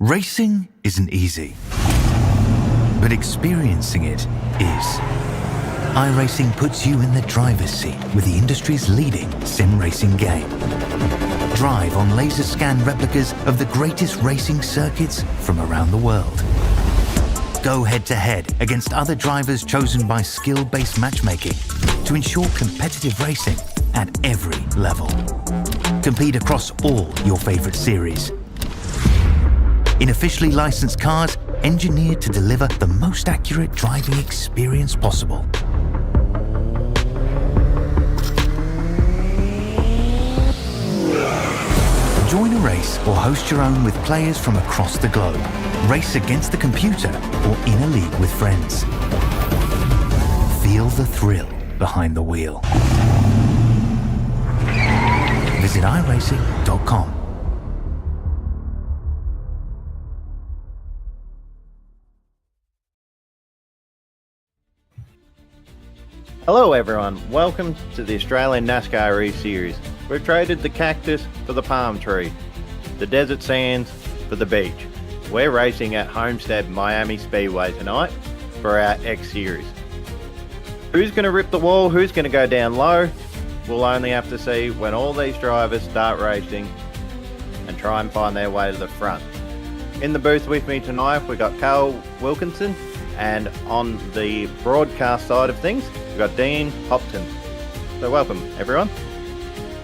Racing isn't easy, but experiencing it is. iRacing puts you in the driver's seat with the industry's leading sim racing game. Drive on laser scan replicas of the greatest racing circuits from around the world. Go head-to-head against other drivers chosen by skill-based matchmaking to ensure competitive racing at every level. Compete across all your favorite series. In officially licensed cars, engineered to deliver the most accurate driving experience possible. Join a race or host your own with players from across the globe. Race against the computer or in a league with friends. Feel the thrill behind the wheel. Visit iRacing.com. Hello everyone, welcome to the Australian NASCAR eSeries. We've traded the cactus for the palm tree, the desert sands for the beach. We're racing at Homestead Miami Speedway tonight for our X Series. Who's going to rip the wall, who's going to go down low, we'll only have to see when all these drivers start racing and try and find their way to the front. In the booth with me tonight, we've got Carl Wilkinson, and on the broadcast side of things, we've got Dean Hopton. So welcome, everyone.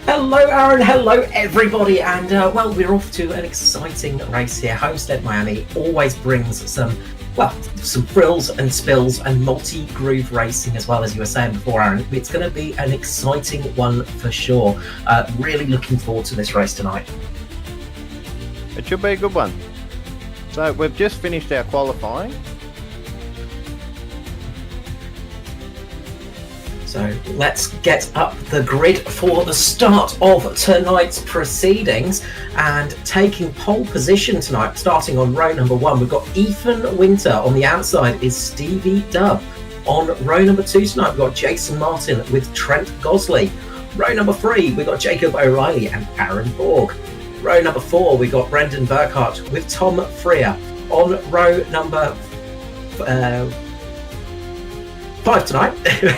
Hello, Aaron. Hello, everybody. And, well, we're off to an exciting race here. Homestead Miami always brings some frills and spills and multi-groove racing as well, as you were saying before, Aaron. It's going to be an exciting one for sure. Really looking forward to this race tonight. It should be a good one. So we've just finished our qualifying. So let's get up the grid for the start of tonight's proceedings. And taking pole position tonight, starting on row number 1, we've got Ethan Winter. On the outside is Stevie Dubb. On row number 2 tonight, we've got Jason Martin with Trent Gosley. Row number 3, we've got Jacob O'Reilly and Aaron Borg. Row number 4, we've got Brendan Burkhart with Tom Freer. On row number 5 tonight,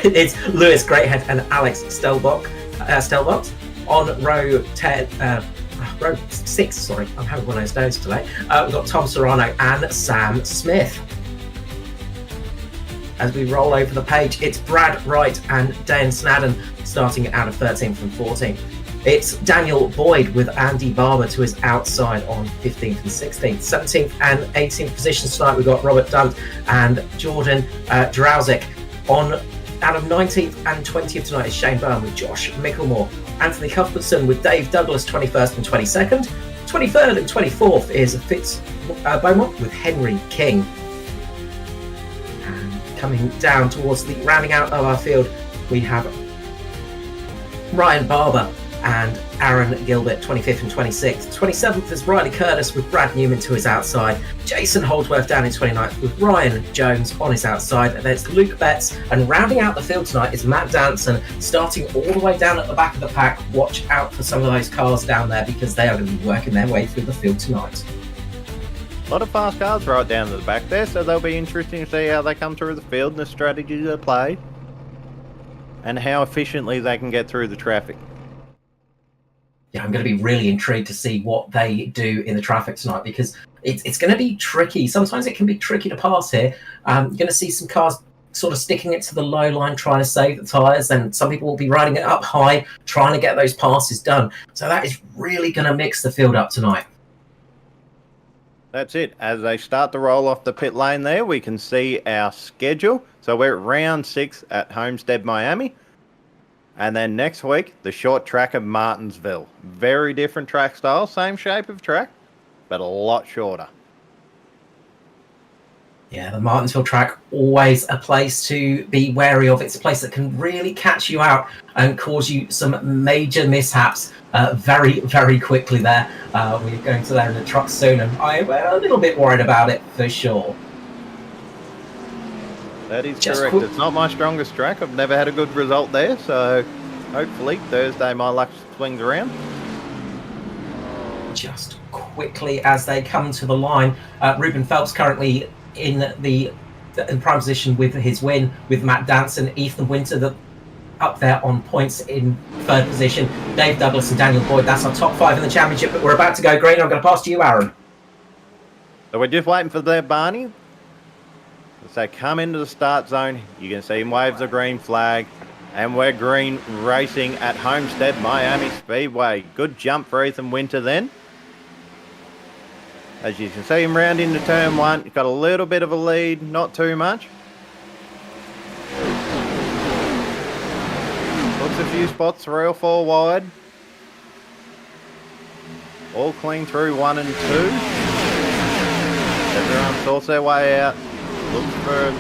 it's Lewis Greathead and Alex Stelbach. On row 6, sorry, I'm having one of those days today. We've got Tom Serrano and Sam Smith. As we roll over the page, it's Brad Wright and Dan Snadden starting out of 13th and 14th. It's Daniel Boyd with Andy Barber to his outside on 15th and 16th. 17th and 18th positions tonight, we've got Robert Dunt and Jordan Drowsick. Out of 19th and 20th tonight is Shane Byrne with Josh Micklemore. Anthony Cuthbertson with Dave Douglas 21st and 22nd. 23rd and 24th is Fitz Beaumont with Henry King. And coming down towards the rounding out of our field, we have Ryan Barber and Aaron Gilbert, 25th and 26th. 27th is Riley Curtis with Brad Newman to his outside. Jason Holdsworth down in 29th with Ryan Jones on his outside. And then it's Luke Betts. And rounding out the field tonight is Matt Danson, starting all the way down at the back of the pack. Watch out for some of those cars down there because they are going to be working their way through the field tonight. A lot of fast cars right down to the back there, so they'll be interesting to see how they come through the field and the strategies they play and how efficiently they can get through the traffic. Yeah, I'm going to be really intrigued to see what they do in the traffic tonight because it's going to be tricky. Sometimes it can be tricky to pass here. You're going to see some cars sort of sticking it to the low line, trying to save the tyres, and some people will be riding it up high, trying to get those passes done. So that is really going to mix the field up tonight. That's it. As they start to roll off the pit lane there, we can see our schedule. So we're at round 6 at Homestead, Miami. And then next week, the short track of Martinsville. Very different track style, same shape of track, but a lot shorter. Yeah, the Martinsville track, always a place to be wary of. It's a place that can really catch you out and cause you some major mishaps very, very quickly there. We're going to there in the truck soon, and I'm a little bit worried about it for sure. That is correct. It's not my strongest track. I've never had a good result there, so hopefully Thursday my luck swings around. Just quickly as they come to the line, Ruben Phelps currently in prime position with his win, with Matt Danson, Ethan Winter up there on points in third position, Dave Douglas and Daniel Boyd. That's our top 5 in the championship, but we're about to go green. I'm going to pass to you, Aaron. So we're just waiting for their Barney. As they come into the start zone, you can see him wave the green flag, and we're green racing at Homestead Miami Speedway. Good jump for Ethan Winter then. As you can see him round into turn 1, he's got a little bit of a lead, not too much. Looks a few spots 3 or 4 wide. All clean through 1 and 2. Everyone sorts their way out. Looks for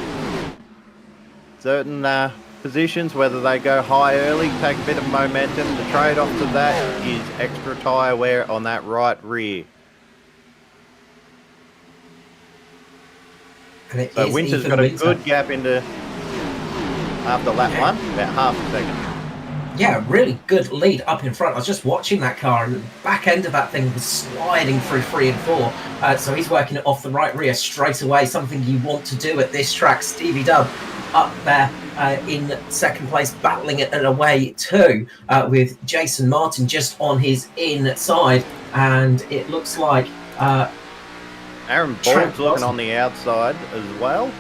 certain positions, whether they go high early, take a bit of momentum. The trade-off to that is extra tyre wear on that right rear. So Winter's got a good gap into after lap 1, about half a second. Yeah, really good lead up in front. I was just watching that car, and the back end of that thing was sliding through 3 and 4. So he's working it off the right rear straight away, something you want to do at this track. Stevie Dubb up there in second place, battling it away too, with Jason Martin just on his inside. And it looks like... Aaron Borg's looking on the outside as well.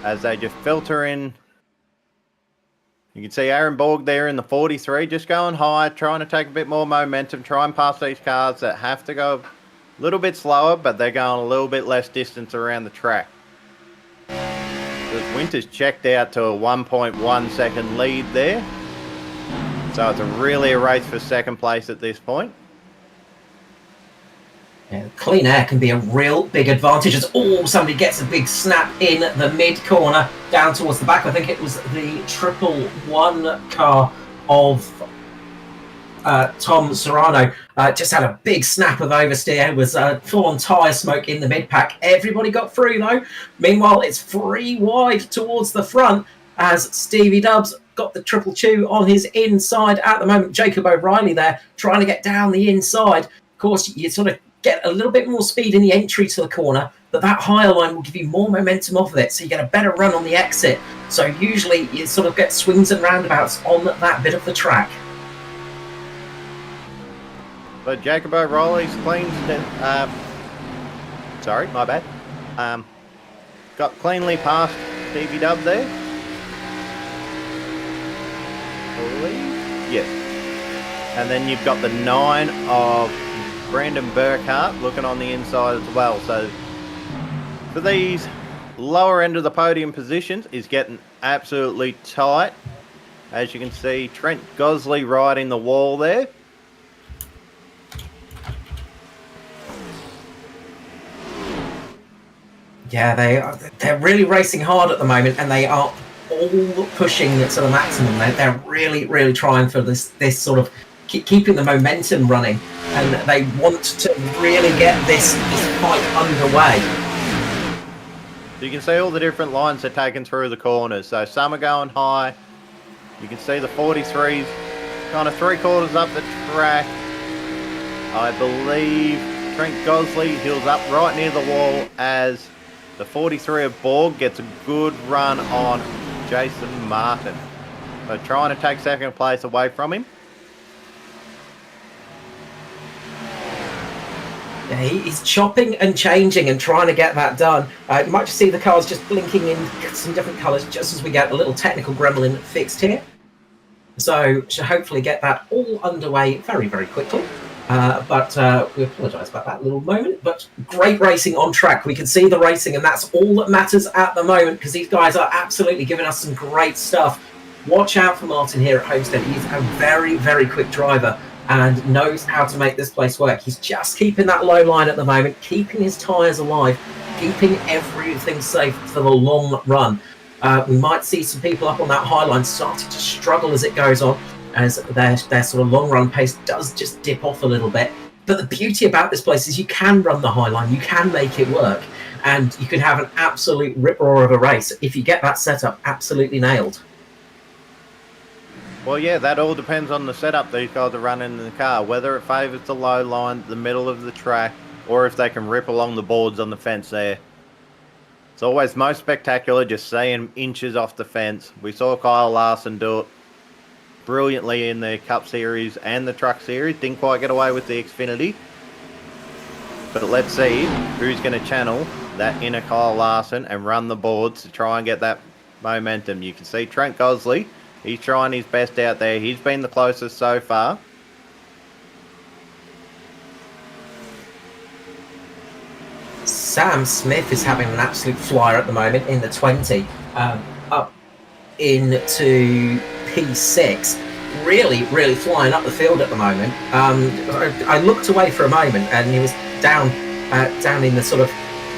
As they just filter in. You can see Aaron Borg there in the 43, just going high, trying to take a bit more momentum, try and pass these cars that have to go a little bit slower, but they're going a little bit less distance around the track. As Winter's checked out to a 1.1 second lead there. So it's really a race for second place at this point. Yeah, clean air can be a real big advantage as somebody gets a big snap in the mid corner down towards the back. I think it was the 111 car of Tom Serrano. Just had a big snap of oversteer. It was full-on tyre smoke in the mid-pack. Everybody got through though. Meanwhile, it's 3 wide towards the front as Stevie Dubbs got the 222 on his inside at the moment. Jacob O'Reilly there trying to get down the inside. Of course, you sort of get a little bit more speed in the entry to the corner, but that higher line will give you more momentum off of it, so you get a better run on the exit. So usually you sort of get swings and roundabouts on that bit of the track. But Jacob O'Reilly's clean. Sorry, my bad. Got cleanly past Stevie Dubb there. Yes. And then you've got the 9 of Brandon Burkhart looking on the inside as well. So for these lower end of the podium positions is getting absolutely tight. As you can see, Trent Gosley riding the wall there. Yeah, they're really racing hard at the moment, and they are all pushing to the maximum. They're really, really trying for this sort of keeping the momentum running, and they want to really get this fight underway. You can see all the different lines they're taking through the corners. So some are going high. You can see the 43s kind of 3/4 up the track. I believe Trent Gosley heels up right near the wall as the 43 of Borg gets a good run on Jason Martin. So trying to take second place away from him. Yeah, he's chopping and changing and trying to get that done. You might just see the cars just blinking in some different colours just as we get a little technical gremlin fixed here. So should hopefully get that all underway very, very quickly. But we apologise about that little moment. But great racing on track. We can see the racing, and that's all that matters at the moment, because these guys are absolutely giving us some great stuff. Watch out for Martin here at Homestead. He's a very, very quick driver. and knows how to make this place work. He's just keeping that low line at the moment, keeping his tyres alive, keeping everything safe for the long run. We might see some people up on that high line starting to struggle as it goes on, as their sort of long run pace does just dip off a little bit. But the beauty about this place is you can run the high line, you can make it work, and you can have an absolute rip-roar of a race if you get that setup absolutely nailed. Well, yeah, that all depends on the setup these guys are running in the car, whether it favours the low line, the middle of the track, or if they can rip along the boards on the fence there. It's always most spectacular just seeing inches off the fence. We saw Kyle Larson do it brilliantly in the Cup Series and the Truck Series. Didn't quite get away with the Xfinity. But let's see who's going to channel that inner Kyle Larson and run the boards to try and get that momentum. You can see Trent Gosley. He's trying his best out there. He's been the closest so far. Sam Smith is having an absolute flyer at the moment in the 20, up into P6. Really, really flying up the field at the moment. I looked away for a moment and he was down in the sort of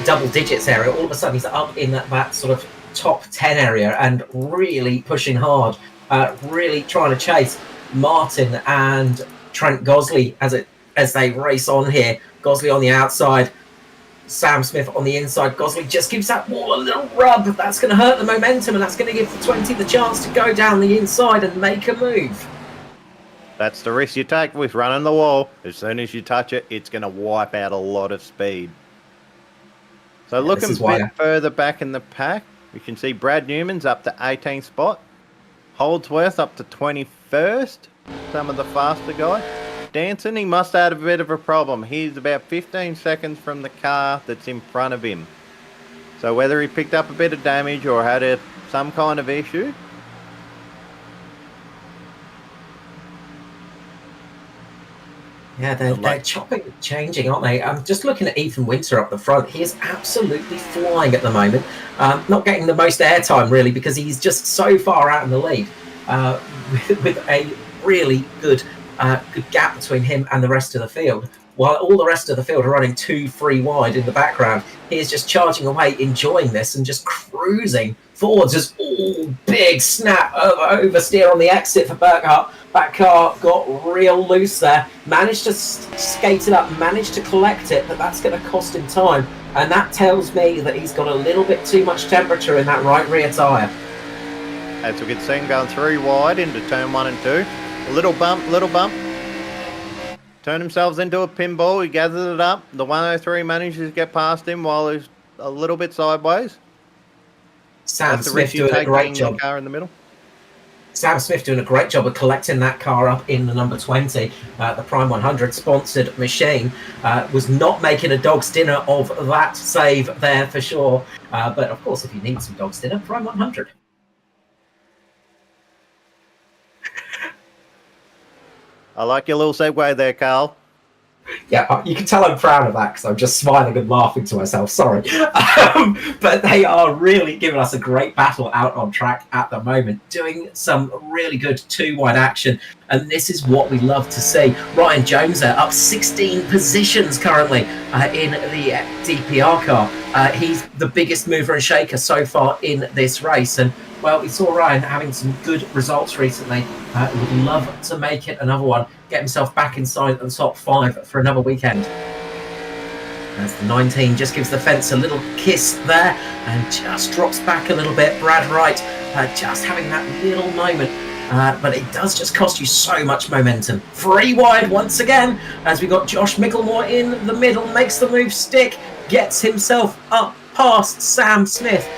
double digits area. All of a sudden he's up in that sort of top 10 area and really pushing hard, really trying to chase Martin and Trent Gosley as they race on here. Gosley on the outside, Sam Smith on the inside. Gosley just gives that wall a little rub. That's going to hurt the momentum, and that's going to give the 20 the chance to go down the inside and make a move. That's the risk you take with running the wall. As soon as you touch it, it's going to wipe out a lot of speed. So yeah, looking a bit further back in the pack, we can see Brad Newman's up to 18th spot. Holdsworth up to 21st. Some of the faster guys. Danson, he must have had a bit of a problem. He's about 15 seconds from the car that's in front of him. So whether he picked up a bit of damage or had some kind of issue. Yeah, they're chopping, changing, aren't they? I'm just looking at Ethan Winter up the front. He is absolutely flying at the moment. Not getting the most airtime, really, because he's just so far out in the lead with a really good gap between him and the rest of the field. While all the rest of the field are running 2-3 wide in the background, he is just charging away, enjoying this and just cruising forwards. Just big snap oversteer on the exit for Burkhart. That car got real loose there. Managed to skate it up, managed to collect it, but that's going to cost him time. And that tells me that he's got a little bit too much temperature in that right rear tyre. As we can see him going 3 wide into turn 1 and 2. A little bump, Turn themselves into a pinball. He gathers it up. The 103 manages to get past him while he's a little bit sideways. Sam Smith doing a great job. The car in the middle. Sam Smith doing a great job of collecting that car up in the number 20. The Prime 100 sponsored machine was not making a dog's dinner of that save there for sure. But of course, if you need some dog's dinner, Prime 100. I like your little segue there, Carl. Yeah, you can tell I'm proud of that because I'm just smiling and laughing to myself. Sorry. But they are really giving us a great battle out on track at the moment, doing some really good 2-wide action. And this is what we love to see. Ryan Jones there, up 16 positions currently in the DPR car. He's the biggest mover and shaker so far in this race. And well, we saw Ryan having some good results recently. Would love to make it another one, get himself back inside the top 5 for another weekend. As the 19 just gives the fence a little kiss there and just drops back a little bit. Brad Wright just having that little moment, but it does just cost you so much momentum. 3 wide once again as we got Josh Micklemore in the middle, makes the move stick, gets himself up past Sam Smith.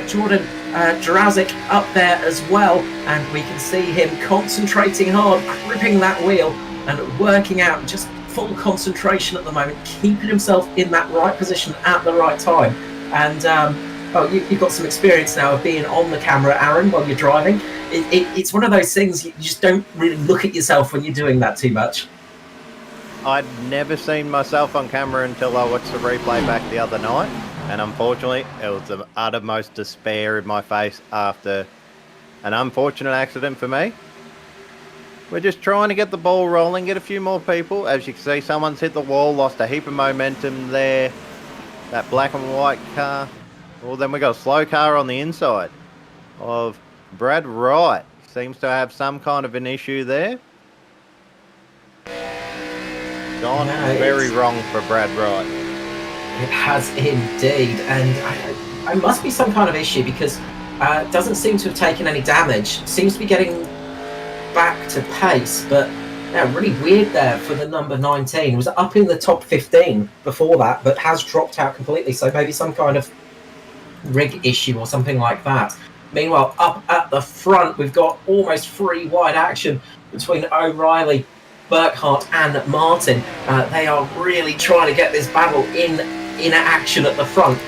Jordan Drazik up there as well, and we can see him concentrating hard, gripping that wheel and working out just full concentration at the moment, keeping himself in that right position at the right time. And you've got some experience now of being on the camera, Aaron, while you're driving. It's one of those things you just don't really look at yourself when you're doing that too much. I'd never seen myself on camera until I watched the replay back the other night. And unfortunately, it was the uttermost despair in my face after an unfortunate accident for me. We're just trying to get the ball rolling, get a few more people. As you can see, someone's hit the wall, lost a heap of momentum there. That black and white car. Well, then we got a slow car on the inside of Brad Wright. Seems to have some kind of an issue there. Gone very wrong for Brad Wright. It has indeed, and it must be some kind of issue because doesn't seem to have taken any damage. Seems to be getting back to pace, but yeah, really weird there for the number 19. It was up in the top 15 before that, but has dropped out completely. So maybe some kind of rig issue or something like that. Meanwhile, up at the front, we've got almost free wide action between O'Reilly, Burkhart and Martin. They are really trying to get this battle in action at the front,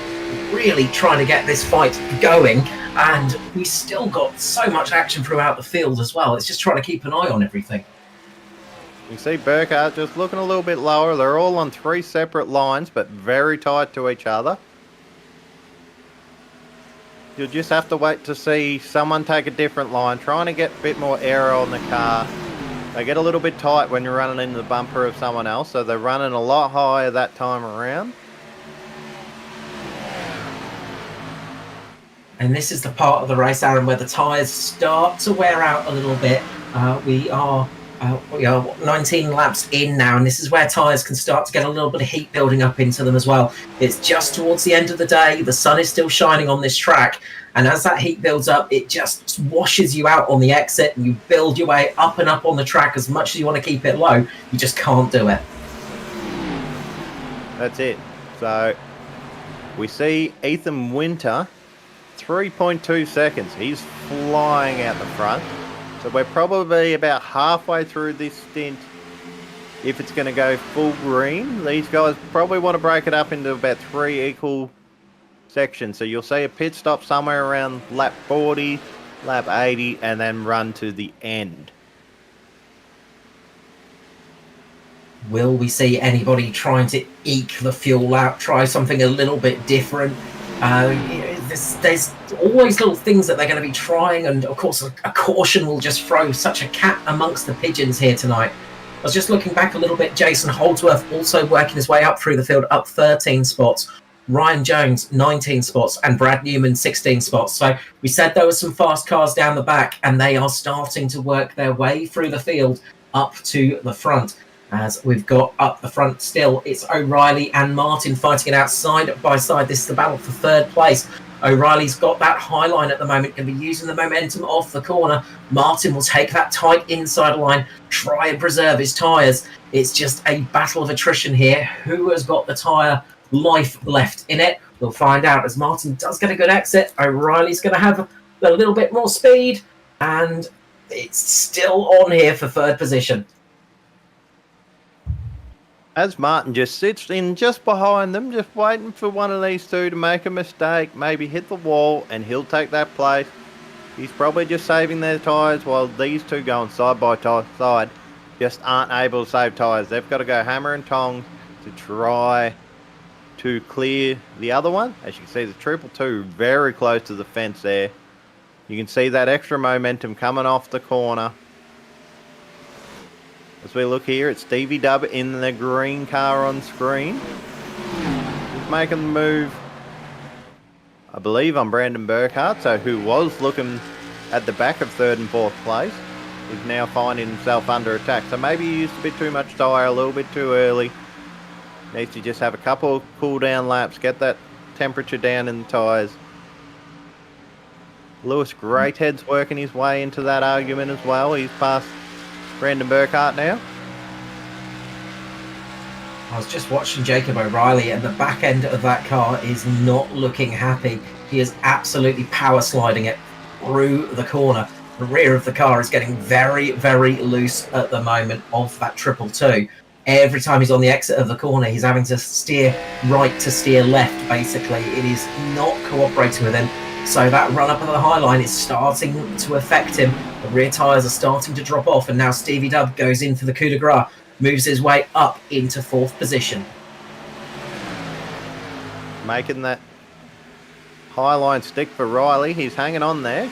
really trying to get this fight going, and we still got so much action throughout the field as well. It's just trying to keep an eye on everything. You see Burkhart just looking a little bit lower. They're all on 3 separate lines, but very tight to each other. You'll just have to wait to see someone take a different line, trying to get a bit more air on the car. They get a little bit tight when you're running into the bumper of someone else, so they're running a lot higher that time around. And this is the part of the race, Aaron, where the tyres start to wear out a little bit. We are 19 laps in now, and this is where tyres can start to get a little bit of heat building up into them as well. It's just towards the end of the day. The sun is still shining on this track, and as that heat builds up, it just washes you out on the exit, and you build your way up and up on the track as much as you want to keep it low. You just can't do it. That's it. So we see Ethan Winter, 3.2 seconds. He's flying out the front. So we're probably about halfway through this stint. If it's going to go full green, these guys probably want to break it up into about 3 equal sections. So you'll see a pit stop somewhere around lap 40, lap 80, and then run to the end. Will we see anybody trying to eke the fuel out, try something a little bit different? There's always little things that they're going to be trying, and of course a caution will just throw such a cat amongst the pigeons here tonight. I was just looking back a little bit. Jason Holdsworth also working his way up through the field, up 13 spots. Ryan Jones 19 spots, and Brad Newman 16 spots. So we said there were some fast cars down the back, and they are starting to work their way through the field up to the front. As we've got up the front still, it's O'Reilly and Martin fighting it out side by side. This is the battle for third place. O'Reilly's got that high line at the moment, going to be using the momentum off the corner. Martin will take that tight inside line, try and preserve his tyres. It's just a battle of attrition here. Who has got the tyre life left in it? We'll find out as Martin does get a good exit. O'Reilly's going to have a little bit more speed, and it's still on here for third position. As Martin just sits in just behind them, just waiting for one of these two to make a mistake, maybe hit the wall, and he'll take that place. He's probably just saving their tyres while these two going side by side just aren't able to save tyres. They've got to go hammer and tongs to try to clear the other one. As you can see, the 222 very close to the fence there. You can see that extra momentum coming off the corner. As we look here, it's Stevie Dub in the green car on screen. He's making the move, I believe, on Brandon Burkhart, so who was looking at the back of third and fourth place, is now finding himself under attack. So maybe he used a bit too much tyre, a little bit too early. Needs to just have a couple of cool down laps, get that temperature down in the tyres. Lewis Greathead's working his way into that argument as well. He's past Brandon Burkhart now. I was just watching Jacob O'Reilly, and the back end of that car is not looking happy. He is absolutely power sliding it through the corner. The rear of the car is getting very, very loose at the moment of that 222. Every time he's on the exit of the corner, he's having to steer right to steer left, basically. It is not cooperating with him. So that run up of the high line is starting to affect him. The rear tyres are starting to drop off, and now Stevie Dub goes in for the coup de grace, moves his way up into fourth position. Making that high line stick for Riley. He's hanging on there.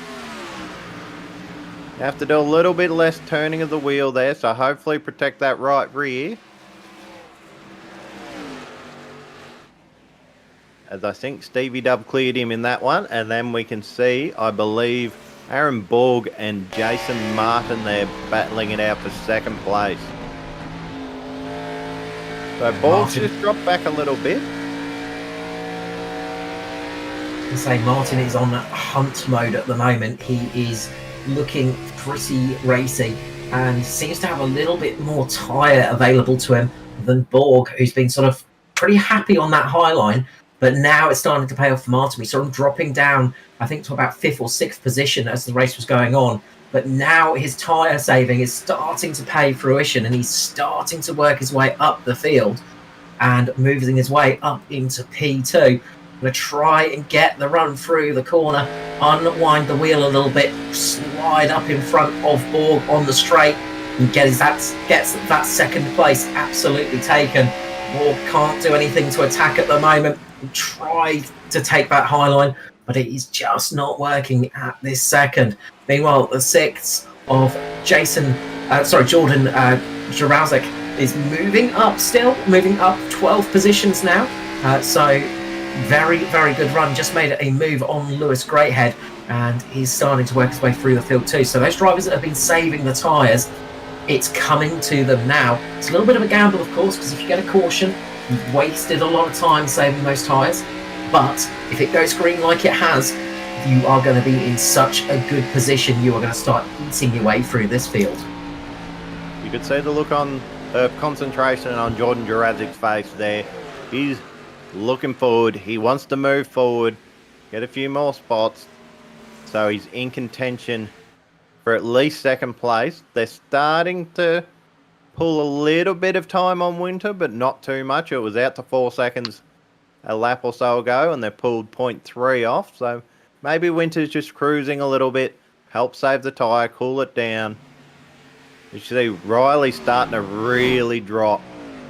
You have to do a little bit less turning of the wheel there, so hopefully protect that right rear. As I think Stevie Dub cleared him in that one, and then we can see, I believe, Aaron Borg and Jason Martin there battling it out for second place. So Borg's just dropped back a little bit. I say Martin is on hunt mode at the moment. He is looking pretty racy and seems to have a little bit more tyre available to him than Borg, who's been sort of pretty happy on that high line. But now it's starting to pay off for Martin. We saw him dropping down, I think, to about 5th or 6th position as the race was going on. But now his tyre saving is starting to pay fruition, and he's starting to work his way up the field and moving his way up into P2. I'm going to try and get the run through the corner, unwind the wheel a little bit, slide up in front of Borg on the straight, and gets that second place absolutely taken. Borg can't do anything to attack at the moment. He tried to take that high line, but it is just not working at this second. Meanwhile, the 6th of Jordan Jurowczyk is moving up 12 positions now. So very, very good run. Just made a move on Lewis Greathead, and he's starting to work his way through the field too. So those drivers that have been saving the tyres, it's coming to them now. It's a little bit of a gamble, of course, because if you get a caution, you've wasted a lot of time saving those tyres. But if it goes green like it has, you are going to be in such a good position. You are going to start eating your way through this field. You could see the look on concentration on Jordan Jurawczyk's face there. He's looking forward. He wants to move forward, get a few more spots. So he's in contention for at least second place. They're starting to pull a little bit of time on Winter, but not too much. It was out to 4 seconds a lap or so ago, and they pulled 0.3 off. So maybe Winter's just cruising a little bit, help save the tyre, cool it down. You see Riley starting to really drop.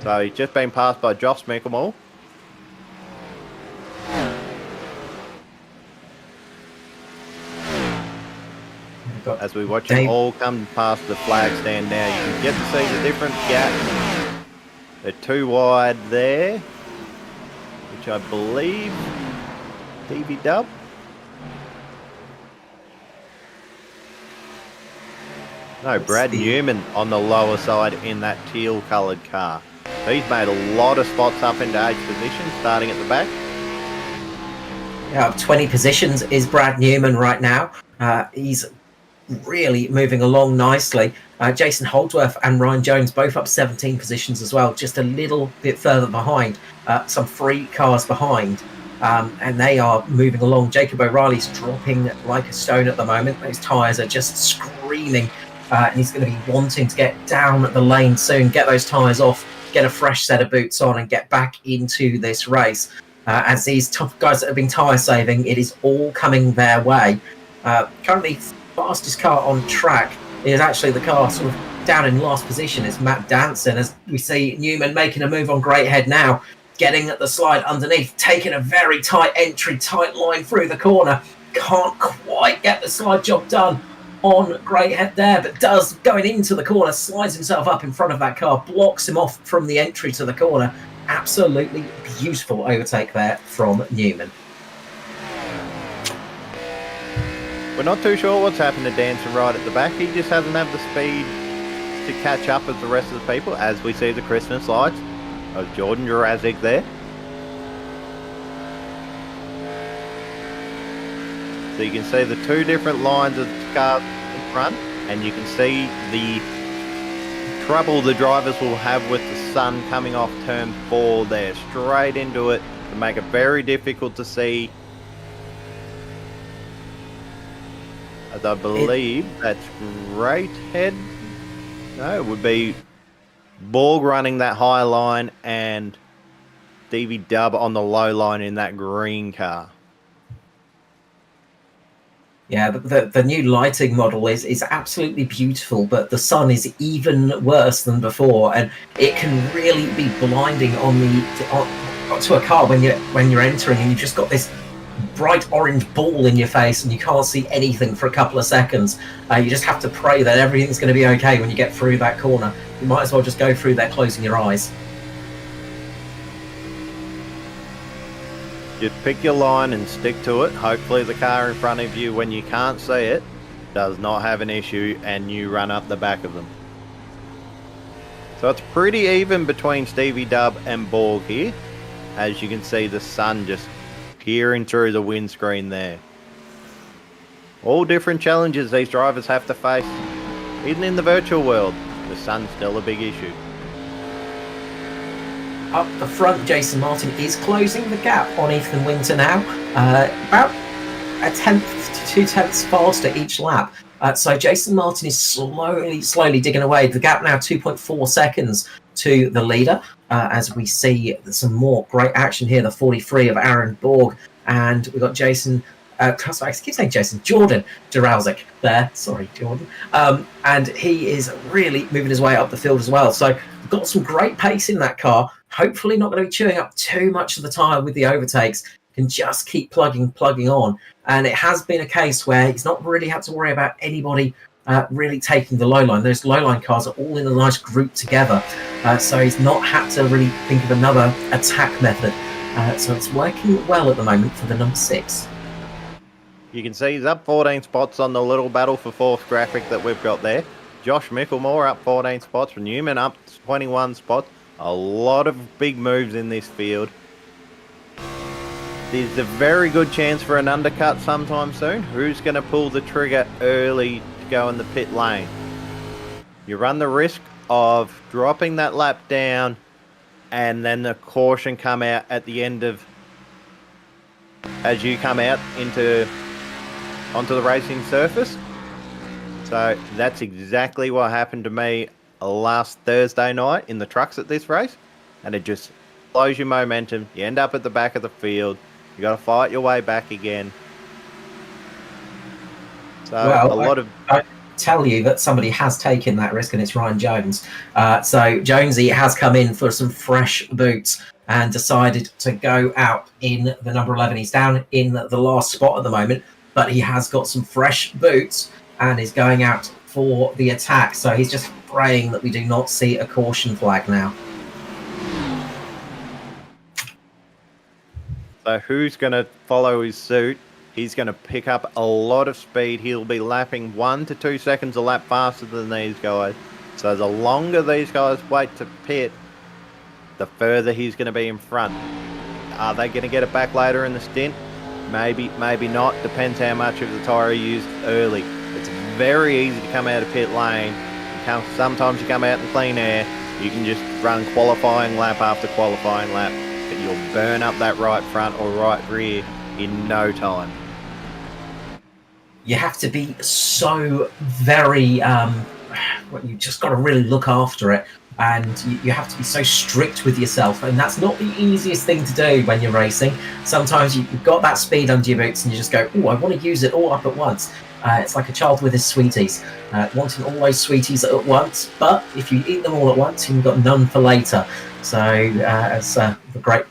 So he's just been passed by Josh Mickelmore. As we watch them all come past the flag stand now, you can get to see the different gaps. They're too wide there, which I believe TV Dub. No, Brad Newman on the lower side in that teal coloured car. So he's made a lot of spots up into 8th position, starting at the back. Yeah, 20 positions is Brad Newman right now. He's really moving along nicely. Jason Holdsworth and Ryan Jones both up 17 positions as well, just a little bit further behind, some 3 cars behind, and they are moving along. Jacob O'Reilly's dropping like a stone at the moment. Those tyres are just screaming, and he's going to be wanting to get down the lane soon, get those tyres off, get a fresh set of boots on, and get back into this race. As these tough guys that have been tyre saving, it is all coming their way. Currently, fastest car on track is actually the car sort of down in last position. It's Matt Danson, as we see Newman making a move on Greathead now, getting at the slide underneath, taking a very tight entry, tight line through the corner. Can't quite get the slide job done on Greathead there, but does, going into the corner, slides himself up in front of that car, blocks him off from the entry to the corner. Absolutely beautiful overtake there from Newman. We're not too sure what's happened to Danson right at the back. He just hasn't had the speed to catch up as the rest of the people, as we see the Christmas lights of Jordan Jurawczyk there. So you can see the 2 different lines of cars in front, and you can see the trouble the drivers will have with the sun coming off turn 4 there, straight into it, to make it very difficult to see. As I believe that's Greathead. No, it would be Borg running that high line and Stevie Dub on the low line in that green car. Yeah, the new lighting model is absolutely beautiful, but the sun is even worse than before, and it can really be blinding on to a car when you're entering, and you've just got this bright orange ball in your face and you can't see anything for a couple of seconds. You just have to pray that everything's going to be okay when you get through that corner. You might as well just go through there closing your eyes. Just pick your line and stick to it. Hopefully the car in front of you, when you can't see it, does not have an issue and you run up the back of them. So it's pretty even between Stevie Dub and Borg here. As you can see, the sun just peering through the windscreen there. All different challenges these drivers have to face. Even in the virtual world, the sun's still a big issue. Up the front, Jason Martin is closing the gap on Ethan Winter now. About a tenth to 2 tenths faster each lap. So Jason Martin is slowly digging away. The gap now 2.4 seconds to the leader, as we see some more great action here. The 43 of Aaron Borg, and we've got Jason. I keep saying Jason. Jordan Jaralzik there. Sorry, Jordan. And he is really moving his way up the field as well. So we've got some great pace in that car. Hopefully not going to be chewing up too much of the tyre with the overtakes. Can just keep plugging on. And it has been a case where he's not really had to worry about anybody really taking the low line. Those low line cars are all in a nice group together. So he's not had to really think of another attack method. So it's working well at the moment for the number 6. You can see he's up 14 spots on the little battle for fourth graphic that we've got there. Josh Micklemore up 14 spots. Newman up 21 spots. A lot of big moves in this field. There's a very good chance for an undercut sometime soon. Who's going to pull the trigger early to go in the pit lane? You run the risk of dropping that lap down and then the caution come out at the end of, as you come out onto the racing surface. So that's exactly what happened to me last Thursday night in the trucks at this race, and it just slows your momentum. You end up at the back of the field. You got to fight your way back again. So I tell you that somebody has taken that risk, and it's Ryan Jones. So Jonesy has come in for some fresh boots and decided to go out in the number 11. He's down in the last spot at the moment, but he has got some fresh boots and is going out for the attack. So he's just praying that we do not see a caution flag now. So who's going to follow his suit? He's going to pick up a lot of speed. He'll be lapping 1 to 2 seconds a lap faster than these guys. So the longer these guys wait to pit, the further he's going to be in front. Are they going to get it back later in the stint? Maybe, maybe not. Depends how much of the tyre you used early. It's very easy to come out of pit lane. Sometimes you come out in clean air. You can just run qualifying lap after qualifying lap, but you'll burn up that right front or right rear in no time. You have to be so very, you just got to really look after it. And you have to be so strict with yourself, and that's not the easiest thing to do when you're racing. Sometimes you've got that speed under your boots and you just go, oh, I want to use it all up at once. It's like a child with his sweeties, wanting all those sweeties at once, but if you eat them all at once, you've got none for later. So as the great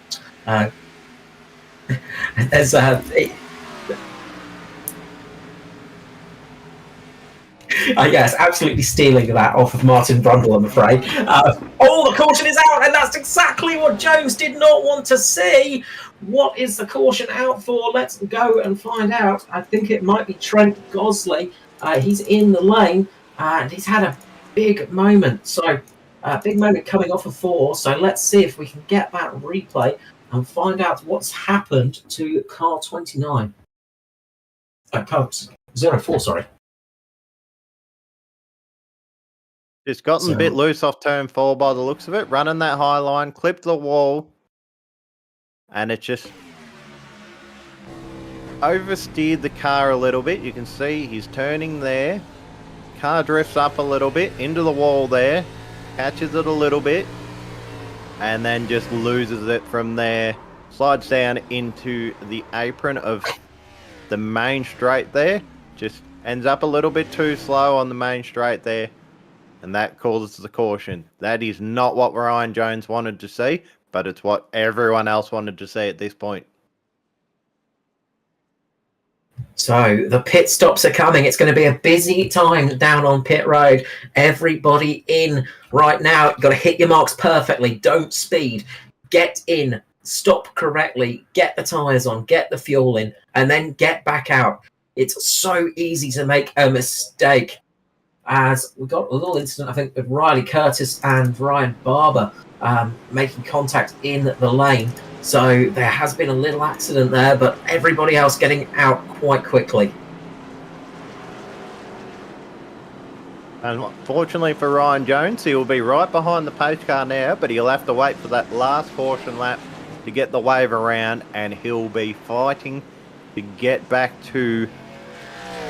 yes, absolutely stealing that off of Martin Brundle, I'm afraid. The caution is out, and that's exactly what Jones did not want to see. What is the caution out for? Let's go and find out. I think it might be Trent Gosley. He's in the lane, and he's had a big moment. So, a big moment coming off of 4. So, let's see if we can get that replay and find out what's happened to car 29. Car 04, sorry. Just gotten a bit loose off turn 4 by the looks of it. Running that high line, clipped the wall. And it just oversteered the car a little bit. You can see he's turning there. Car drifts up a little bit into the wall there. Catches it a little bit. And then just loses it from there. Slides down into the apron of the main straight there. Just ends up a little bit too slow on the main straight there. And that causes the caution. That is not what Ryan Jones wanted to see, but it's what everyone else wanted to see at this point. So the pit stops are coming. It's going to be a busy time down on pit road. Everybody in right now. You've got to hit your marks perfectly. Don't speed. Get in. Stop correctly. Get the tyres on. Get the fuel in. And then get back out. It's so easy to make a mistake. As we got a little incident, I think, with Riley Curtis and Ryan Barber making contact in the lane. So there has been a little accident there, but everybody else getting out quite quickly. And fortunately for Ryan Jones, he will be right behind the pace car now, but he'll have to wait for that last caution lap to get the wave around, and he'll be fighting to get back to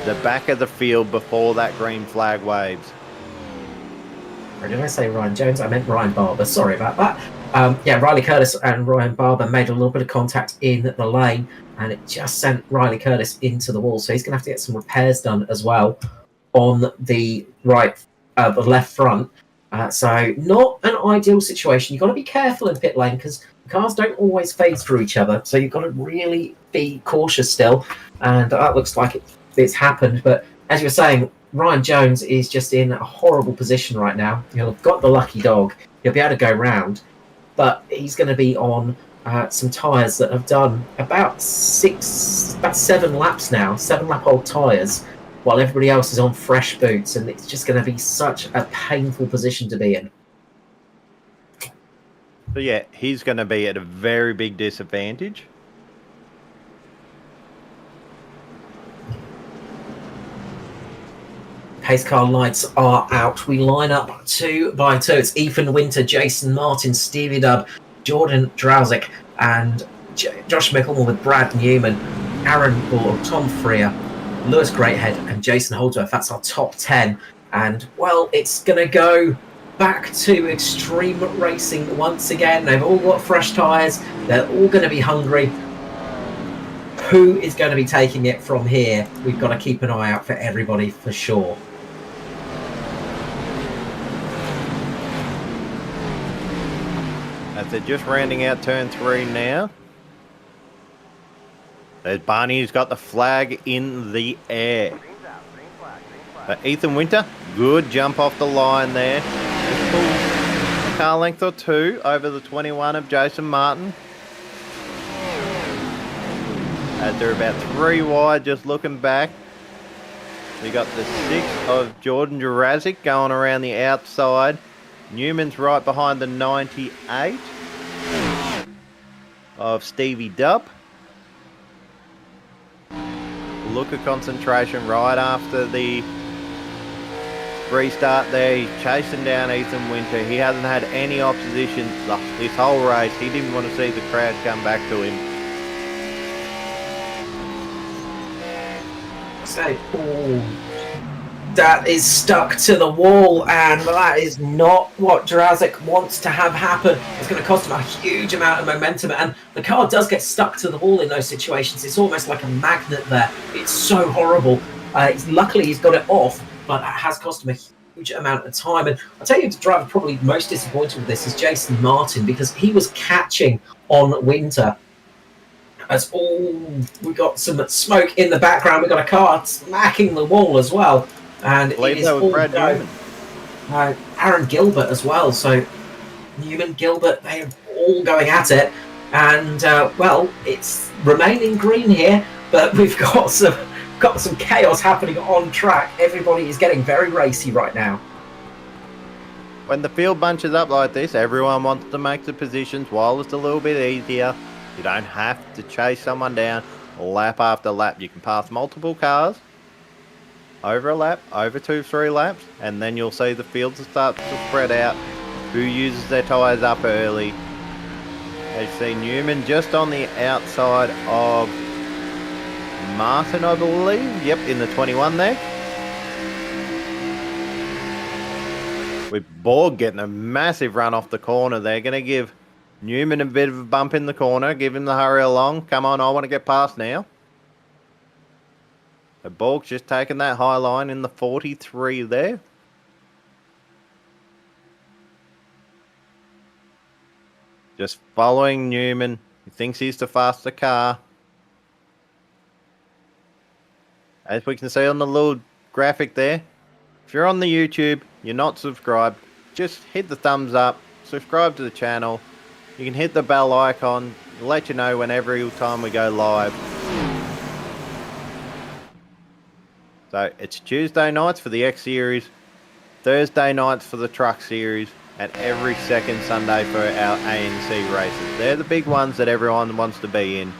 the back of the field before that green flag waves. Or did I say Ryan Jones? I meant Ryan Barber. Sorry about that. Yeah, Riley Curtis and Ryan Barber made a little bit of contact in the lane, and it just sent Riley Curtis into the wall. So he's going to have to get some repairs done as well on the the left front. So not an ideal situation. You've got to be careful in pit lane because cars don't always phase through each other. So you've got to really be cautious still. And that looks like it's happened. But as you were saying, Ryan Jones is just in a horrible position right now. He'll have got the lucky dog. He'll be able to go round. But he's going to be on some tyres that have done about 7 laps now, 7-lap-old tyres, while everybody else is on fresh boots, and it's just going to be such a painful position to be in. So yeah, he's going to be at a very big disadvantage. Pace car lights are out. We line up 2 by 2. It's Ethan Winter, Jason Martin, Stevie Dubb, Jordan Drowsick, and Josh Mickelmore with Brad Newman, Aaron Bull, Tom Freer, Lewis Greathead, and Jason Holdsworth. That's our top 10. And, well, it's going to go back to extreme racing once again. They've all got fresh tyres. They're all going to be hungry. Who is going to be taking it from here? We've got to keep an eye out for everybody for sure. As they're just rounding out turn 3 now. There's Barney who's got the flag in the air. But Ethan Winter, good jump off the line there. Just pulled a car length or 2 over the 21 of Jason Martin. As they're about 3 wide, just looking back. We got the 6 of Jordan Jurassic going around the outside. Newman's right behind the 98 of Stevie Dubb. Look at concentration right after the restart there. He's chasing down Ethan Winter. He hasn't had any opposition this whole race. He didn't want to see the crowd come back to him. So, that is stuck to the wall, and that is not what Jurassic wants to have happen. It's going to cost him a huge amount of momentum, and the car does get stuck to the wall in those situations. It's almost like a magnet there. It's so horrible. Luckily, he's got it off, but that has cost him a huge amount of time. And I'll tell you, the driver probably most disappointed with this is Jason Martin, because he was catching on Winter. As we got some smoke in the background. We've got a car smacking the wall as well. And it is all Aaron Gilbert as well. So Newman, Gilbert, they are all going at it. And, well, it's remaining green here, but we've got some chaos happening on track. Everybody is getting very racy right now. When the field bunches up like this, everyone wants to make the positions while it's a little bit easier. You don't have to chase someone down lap after lap. You can pass multiple cars over a lap, over 2-3 laps, and then you'll see the fields start to spread out. Who uses their tyres up early? They see Newman just on the outside of Martin, I believe. Yep, in the 21 there. With Borg getting a massive run off the corner. They're going to give Newman a bit of a bump in the corner, give him the hurry along. Come on, I want to get past now. So Borg's just taking that high line in the 43 there. Just following Newman. He thinks he's the faster car. As we can see on the little graphic there, if you're on the YouTube, you're not subscribed, just hit the thumbs up, subscribe to the channel. You can hit the bell icon, let you know whenever time we go live. So it's Tuesday nights for the X Series, Thursday nights for the Truck Series, and every second Sunday for our ANC races. They're the big ones that everyone wants to be in.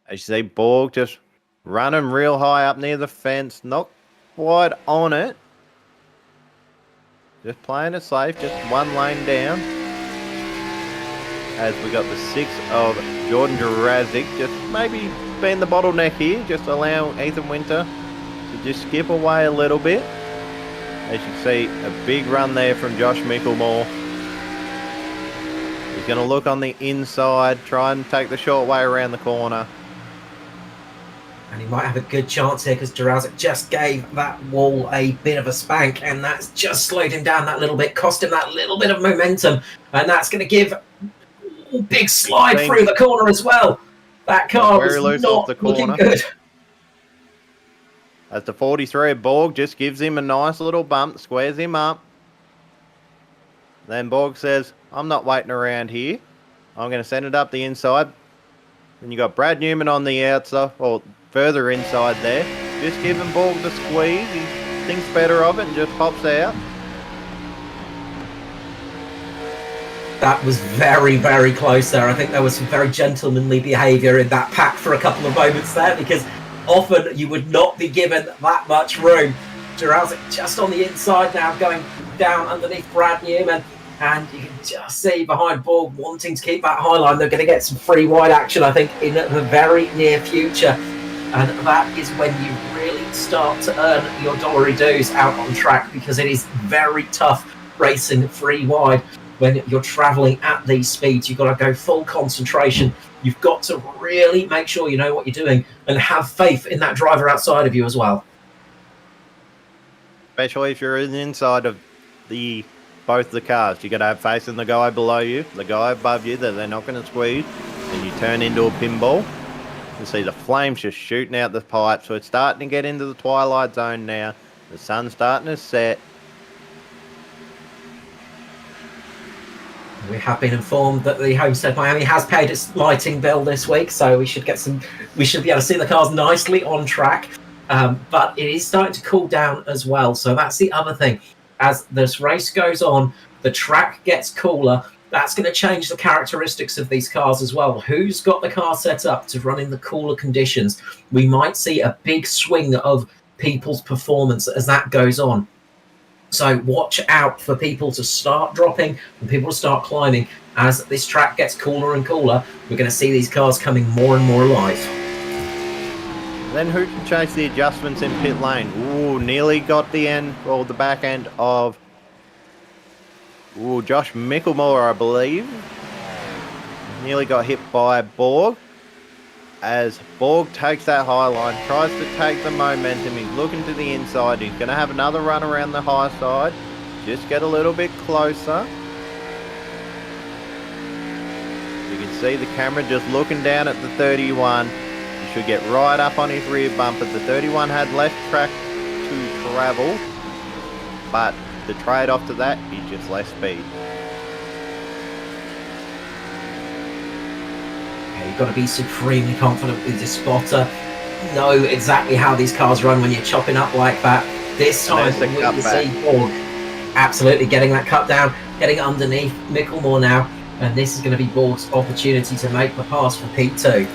As you see, Borg just running real high up near the fence, not quite on it. Just playing it safe, just one lane down. As we got the 6 of Jordan Jurassic, just maybe being the bottleneck here, just allowing Ethan Winter to just skip away a little bit. As you see, a big run there from Josh Micklemore. He's going to look on the inside, try and take the short way around the corner. And he might have a good chance here because Jurassic just gave that wall a bit of a spank, and that's just slowed him down that little bit, cost him that little bit of momentum, and that's going to give a big slide through the corner as well. That car was not looking good. As the 43 of Borg just gives him a nice little bump, squares him up. Then Borg says, I'm not waiting around here. I'm going to send it up the inside. Then you got Brad Newman on the outside, or further inside there. Just giving Borg the squeeze. He thinks better of it and just pops out. That was very, very close there. I think there was some very gentlemanly behaviour in that pack for a couple of moments there, because often you would not be given that much room. Jurassic just on the inside now, going down underneath Brad Newman, and you can just see behind Borg wanting to keep that high line. They're going to get some free wide action, I think, in the very near future, and that is when you really start to earn your dollary dues out on track, because it is very tough racing free wide when you're travelling at these speeds. You've got to go full concentration. You've got to really make sure you know what you're doing and have faith in that driver outside of you as well. Especially if you're in the inside of both the cars. You've got to have faith in the guy below you, the guy above you, that they're not going to squeeze, and you turn into a pinball. You see the flames just shooting out the pipe, so it's starting to get into the twilight zone now. The sun's starting to set. We have been informed that the Homestead Miami has paid its lighting bill this week, so we should be able to see the cars nicely on track. But it is starting to cool down as well, so that's the other thing. As this race goes on, the track gets cooler. That's going to change the characteristics of these cars as well. Who's got the car set up to run in the cooler conditions? We might see a big swing of people's performance as that goes on. So watch out for people to start dropping and people to start climbing. As this track gets cooler and cooler, we're going to see these cars coming more and more alive. Then who can chase the adjustments in pit lane? Ooh, nearly got the end, or the back end of Josh Micklemore, I believe. Nearly got hit by Borg. As Borg takes that high line, tries to take the momentum, he's looking to the inside, he's going to have another run around the high side, just get a little bit closer. You can see the camera just looking down at the 31, he should get right up on his rear bumper. The 31 had less track to travel, but the trade-off to that is just less speed. You've got to be supremely confident with your spotter. Know exactly how these cars run when you're chopping up like that. This time we see Borg absolutely getting that cut down, getting underneath Micklemore now, and this is going to be Borg's opportunity to make the pass for P2.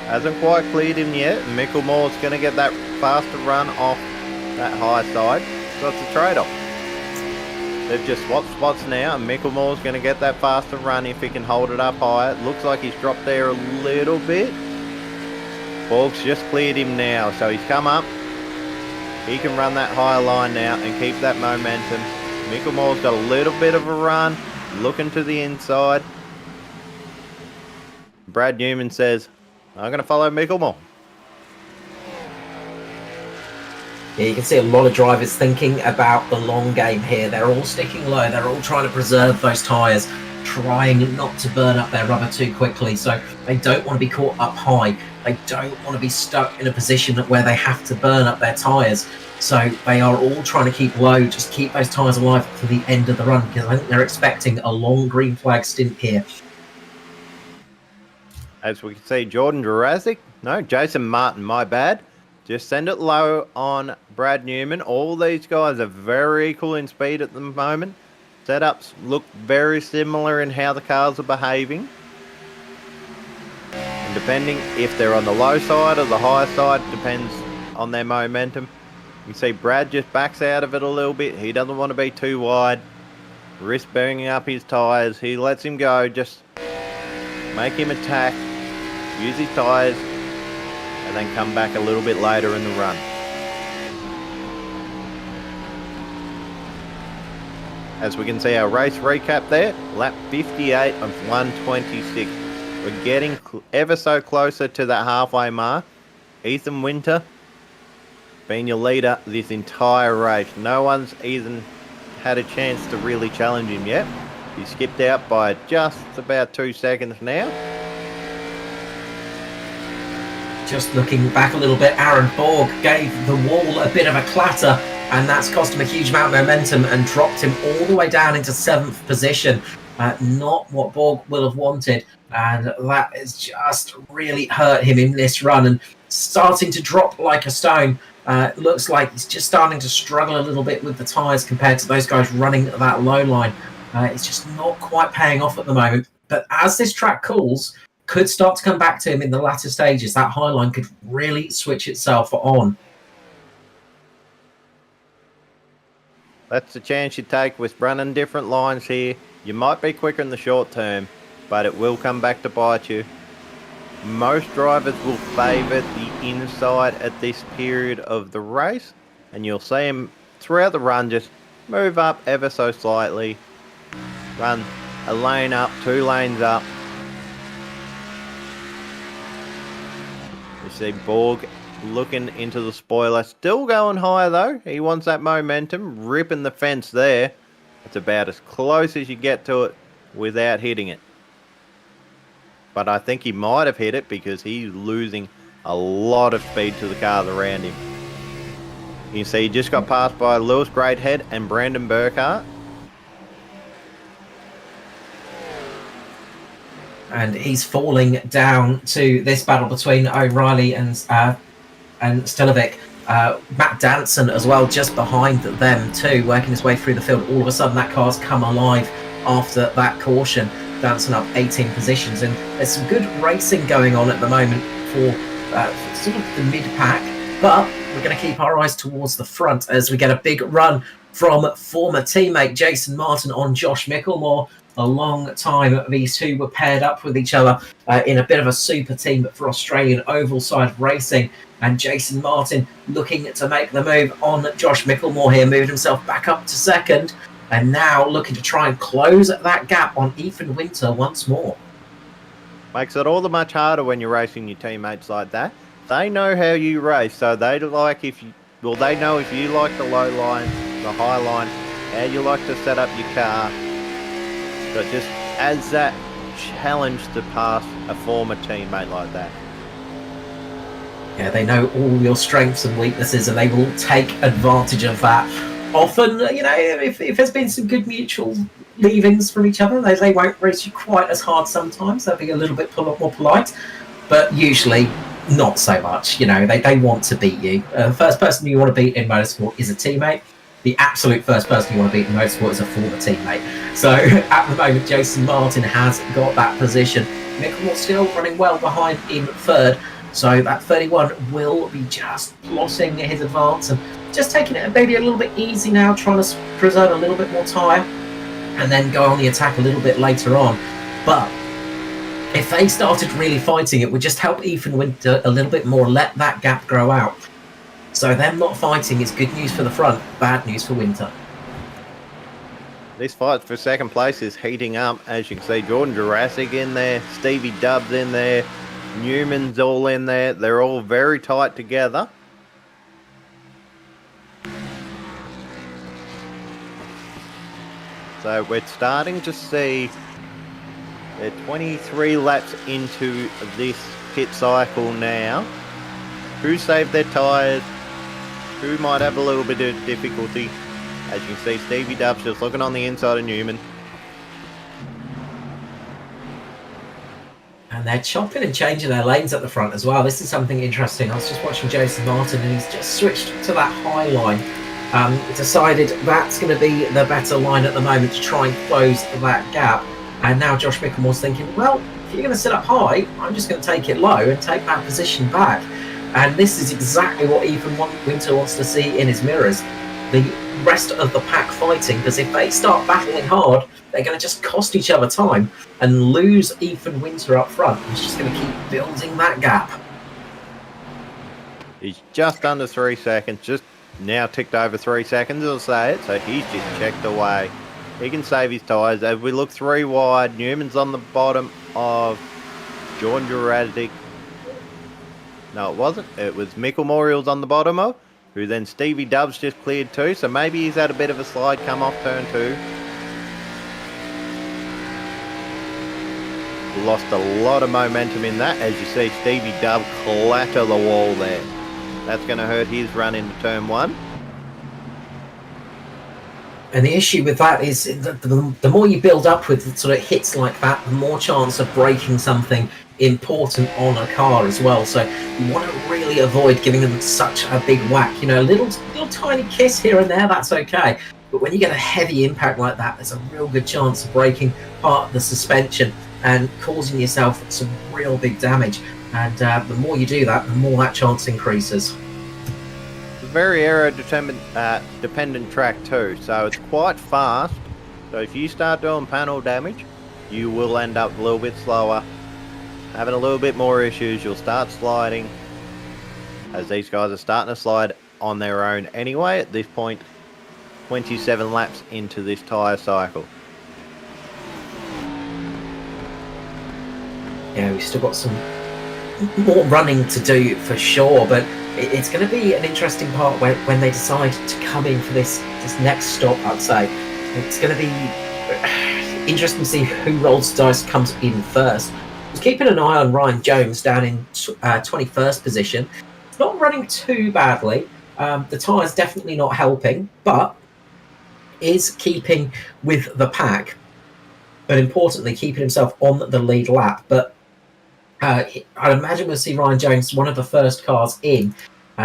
Hasn't quite cleared him yet. Micklemore's going to get that faster run off that high side, so it's a trade-off. They've just swapped spots now, and Micklemore's going to get that faster run if he can hold it up higher. It looks like he's dropped there a little bit. Borg's just cleared him now, so he's come up. He can run that higher line now and keep that momentum. Micklemore's got a little bit of a run, looking to the inside. Brad Newman says, I'm going to follow Micklemore. Yeah, you can see a lot of drivers thinking about the long game here. They're all sticking low. They're all trying to preserve those tyres. trying not to burn up their rubber too quickly. So they don't want to be caught up high. They don't want to be stuck in a position where they have to burn up their tyres. So they are all trying to keep low, just keep those tyres alive to the end of the run, because I think they're expecting a long green flag stint here. As we can see, Jason Martin, my bad. Just send it low on Brad Newman. All these guys are very equal in speed at the moment. Setups look very similar in how the cars are behaving. And depending if they're on the low side or the high side, depends on their momentum. You can see Brad just backs out of it a little bit. He doesn't want to be too wide. Risk burning up his tyres. He lets him go. Just make him attack. Use his tyres. And then come back a little bit later in the run. As we can see our race recap there, lap 58 of 126. We're getting ever so closer to that halfway mark. Ethan Winter being your leader this entire race. No one's even had a chance to really challenge him yet. He skipped out by just about 2 seconds now. Just looking back a little bit, Aaron Borg gave the wall a bit of a clatter, and that's cost him a huge amount of momentum and dropped him all the way down into 7th position. Not what Borg will have wanted, and that has just really hurt him in this run, and starting to drop like a stone. Looks like he's just starting to struggle a little bit with the tyres compared to those guys running that low line. It's just not quite paying off at the moment, but as this track cools, could start to come back to him in the latter stages. That high line could really switch itself on. That's the chance you take with running different lines here. You might be quicker in the short term, but it will come back to bite you. Most drivers will favour the inside at this period of the race, and you'll see them throughout the run just move up ever so slightly. Run a lane up, 2 lanes up. You see Borg looking into the spoiler, still going higher though. He wants that momentum, ripping the fence there. It's about as close as you get to it without hitting it. But I think he might have hit it because he's losing a lot of speed to the cars around him. You see he just got passed by Lewis Greathead and Brandon Burkhart. And he's falling down to this battle between O'Reilly and Stilovic. Matt Danson as well, just behind them too, working his way through the field. All of a sudden that car's come alive after that caution. Danson up 18 positions, and there's some good racing going on at the moment for sort of the mid-pack, but we're going to keep our eyes towards the front as we get a big run from former teammate Jason Martin on Josh Micklemore. A long time these two were paired up with each other in a bit of a super team for Australian oval side racing, and Jason Martin looking to make the move on Josh Micklemore here, moved himself back up to second, and now looking to try and close that gap on Ethan Winter once more. Makes it all the much harder when you're racing your teammates like that. They know how you race, so they like they know if you like the low line, the high line, how you like to set up your car. But just adds that challenge to pass a former teammate like that. Yeah, they know all your strengths and weaknesses, and they will take advantage of that. Often, you know, if there's been some good mutual leavings from each other, they won't race you quite as hard sometimes. They'll be a little bit more polite, but usually not so much. You know, they want to beat you. The first person you want to beat in motorsport is a teammate. The absolute first person you want to beat in motorsport is a former teammate. So at the moment, Jason Martin has got that position. Micklemore still running well behind in third. So that 31 will be just plotting his advance and just taking it maybe a little bit easy now, trying to preserve a little bit more time and then go on the attack a little bit later on. But if they started really fighting, it would just help Ethan Winter a little bit more, let that gap grow out. So them not fighting is good news for the front, bad news for Winter. This fight for second place is heating up. As you can see, Jordan Jurassic in there, Stevie Dubb's in there, Newman's all in there. They're all very tight together. So we're starting to see They're 23 laps into this pit cycle now. Who saved their tyres? Who might have a little bit of difficulty? As you can see, Stevie Dubb's just looking on the inside of Newman. And they're chopping and changing their lanes at the front as well. This is something interesting. I was just watching Jason Martin and he's just switched to that high line. Decided that's going to be the better line at the moment to try and close that gap. And now Josh Micklemore's thinking, well, if you're going to sit up high, I'm just going to take it low and take that position back. And this is exactly what Ethan Winter wants to see in his mirrors. The rest of the pack fighting, because if they start battling hard, they're going to just cost each other time and lose Ethan Winter up front. He's just going to keep building that gap. He's just under 3 seconds, just now ticked over 3 seconds, I'll say it, so he's just checked away. He can save his tyres. As we look 3 wide, Newman's on the bottom of Jordan Jurassic. No, it wasn't. It was Mick Memorial's on the bottom of, who then Stevie Dubbs just cleared too, so maybe he's had a bit of a slide come off turn 2. Lost a lot of momentum in that, as you see Stevie Dubb clatter the wall there. That's going to hurt his run into turn 1. And the issue with that is that the more you build up with sort of hits like that, the more chance of breaking something important on a car as well. So you want to really avoid giving them such a big whack. You know, a little tiny kiss here and there, that's okay. But when you get a heavy impact like that, there's a real good chance of breaking part of the suspension and causing yourself some real big damage. And the more you do that, the more that chance increases. It's a very aero-dependent track too, so it's quite fast. So if you start doing panel damage, you will end up a little bit slower, having a little bit more issues. You'll start sliding, as these guys are starting to slide on their own anyway at this point. 27 laps into this tyre cycle. Yeah, we've still got some more running to do for sure, but it's going to be an interesting part when they decide to come in for this next stop, I'd say. It's going to be interesting to see who rolls the dice comes in first. I was keeping an eye on Ryan Jones down in 21st position. It's not running too badly. The tyre's definitely not helping, but is keeping with the pack. But importantly, keeping himself on the lead lap. But I'd imagine we'll see Ryan Jones one of the first cars in,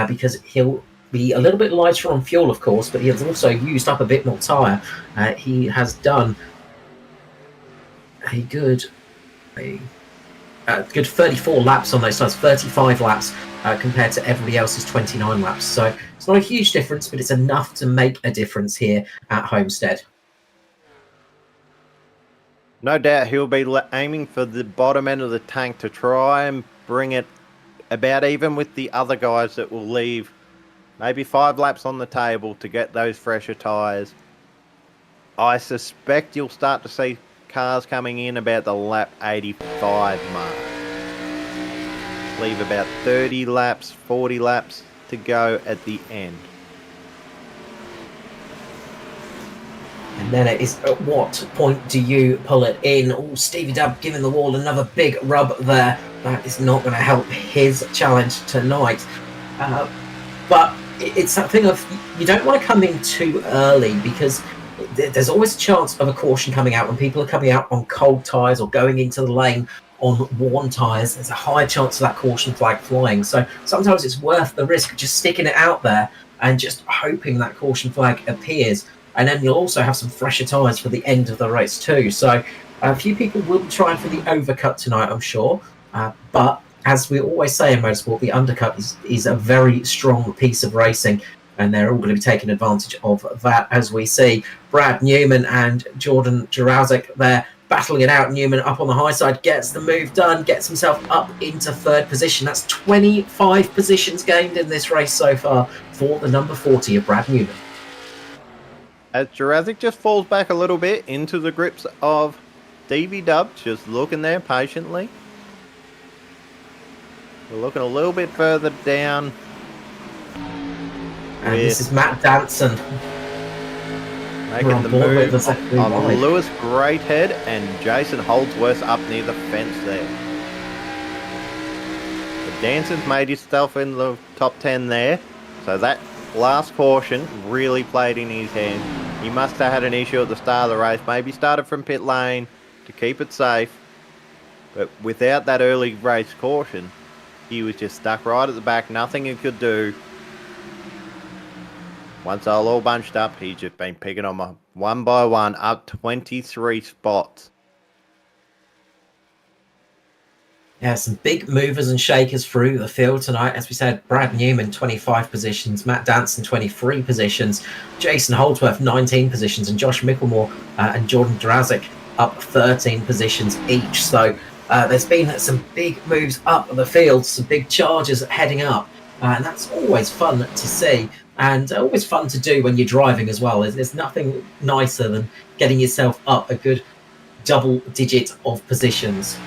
because he'll be a little bit lighter on fuel, of course, but he has also used up a bit more tyre. He has done a good 34 laps on those tyres, 35 laps compared to everybody else's 29 laps. So it's not a huge difference, but it's enough to make a difference here at Homestead. No doubt he'll be aiming for the bottom end of the tank to try and bring it about even with the other guys that will leave maybe 5 laps on the table to get those fresher tyres. I suspect you'll start to see cars coming in about the lap 85 mark. Leave about 30 laps, 40 laps to go at the end. And then it is, at what point do you pull it in? Oh, Stevie Dubb giving the wall another big rub there. That is not going to help his challenge tonight. But it's that thing of, you don't want to come in too early, because there's always a chance of a caution coming out when people are coming out on cold tyres or going into the lane on warm tyres. There's a high chance of that caution flag flying. So sometimes it's worth the risk of just sticking it out there and just hoping that caution flag appears. And then you'll also have some fresher tyres for the end of the race too. So a few people will be trying for the overcut tonight, I'm sure. But as we always say in motorsport, the undercut is a very strong piece of racing. And they're all going to be taking advantage of that, as we see Brad Newman and Jordan Jurassic there battling it out. Newman up on the high side, gets the move done, gets himself up into 3rd position. That's 25 positions gained in this race so far for the number 40 of Brad Newman. As Jurassic just falls back a little bit into the grips of Stevie Dubb, just looking there patiently. We're looking a little bit further down. And this is Matt Danson. Making on the board with move the secondary on wide. Lewis Greathead and Jason Holdsworth up near the fence there. But Danson's made himself in the top 10 there, so that last caution really played in his hand. He must have had an issue at the start of the race. Maybe started from pit lane to keep it safe, but without that early race caution, he was just stuck right at the back, nothing he could do. Once they're all bunched up, he's just been picking them one by one up 23 spots. Yeah, some big movers and shakers through the field tonight. As we said, Brad Newman, 25 positions, Matt Danson, 23 positions, Jason Holdsworth, 19 positions, and Josh Micklemore and Jordan Drazik up 13 positions each. So there's been some big moves up the field, some big charges heading up, and that's always fun to see. And always fun to do when you're driving as well. There's nothing nicer than getting yourself up a good double digit of positions.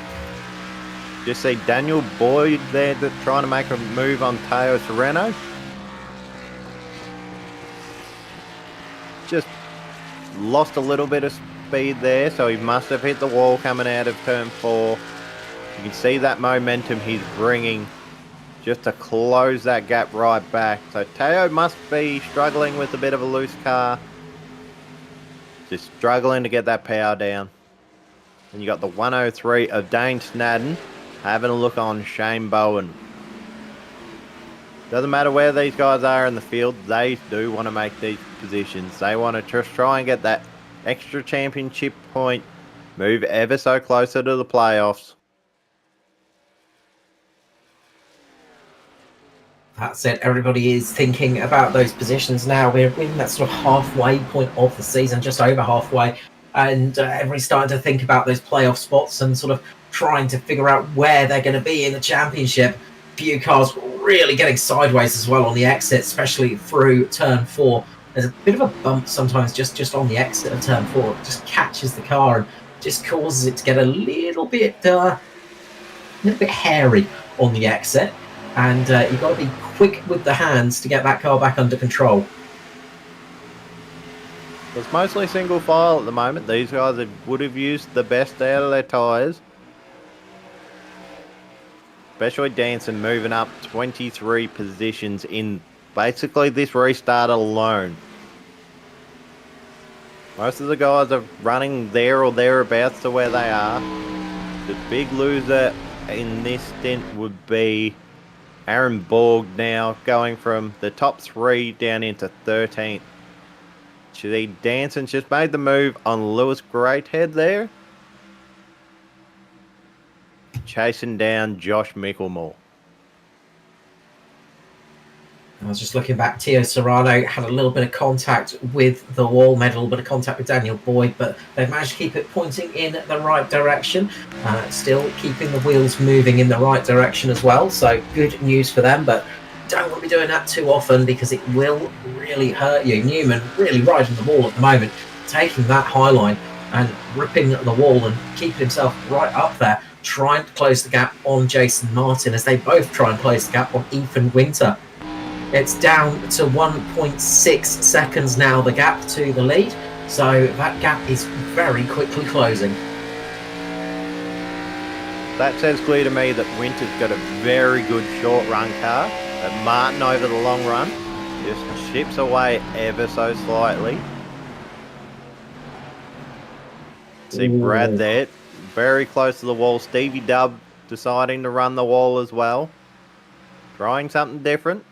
Just see Daniel Boyd there trying to make a move on Teo Sereno. Just lost a little bit of speed there, so he must have hit the wall coming out of turn 4. You can see that momentum he's bringing just to close that gap right back. So Teo must be struggling with a bit of a loose car. Just struggling to get that power down. And you got the 103 of Dane Snadden having a look on Shane Bowen. Doesn't matter where these guys are in the field, they do want to make these positions. They want to just try and get that extra championship point, move ever so closer to the playoffs. That's it. Everybody is thinking about those positions now. We're in that sort of halfway point of the season, just over halfway. And everybody's starting to think about those playoff spots and sort of trying to figure out where they're going to be in the championship. A few cars really getting sideways as well on the exit, especially through turn 4. There's a bit of a bump sometimes just on the exit of turn 4. It just catches the car and just causes it to get a little bit hairy on the exit. And you've got to be quick with the hands to get that car back under control. It's mostly single file at the moment. These guys would have used the best out of their tyres. Especially Danson moving up 23 positions in basically this restart alone. Most of the guys are running there or thereabouts to where they are. The big loser in this stint would be Aaron Borg now going from the top 3 down into 13th. See, Danson's just made the move on Lewis Greathead there. Chasing down Josh Micklemore. I was just looking back. Teo Serrano had a little bit of contact with the wall, made a little bit of contact with Daniel Boyd, but they've managed to keep it pointing in the right direction. Still keeping the wheels moving in the right direction as well. So good news for them, but don't want to be doing that too often because it will really hurt you. Newman really riding the wall at the moment, taking that high line and ripping the wall and keeping himself right up there, trying to close the gap on Jason Martin as they both try and close the gap on Ethan Winter. It's down to 1.6 seconds now, the gap to the lead. So that gap is very quickly closing. That says clear to me that Winter's got a very good short run car. But Martin over the long run just chips away ever so slightly. See Brad there, very close to the wall. Stevie Dubb deciding to run the wall as well. Trying something different.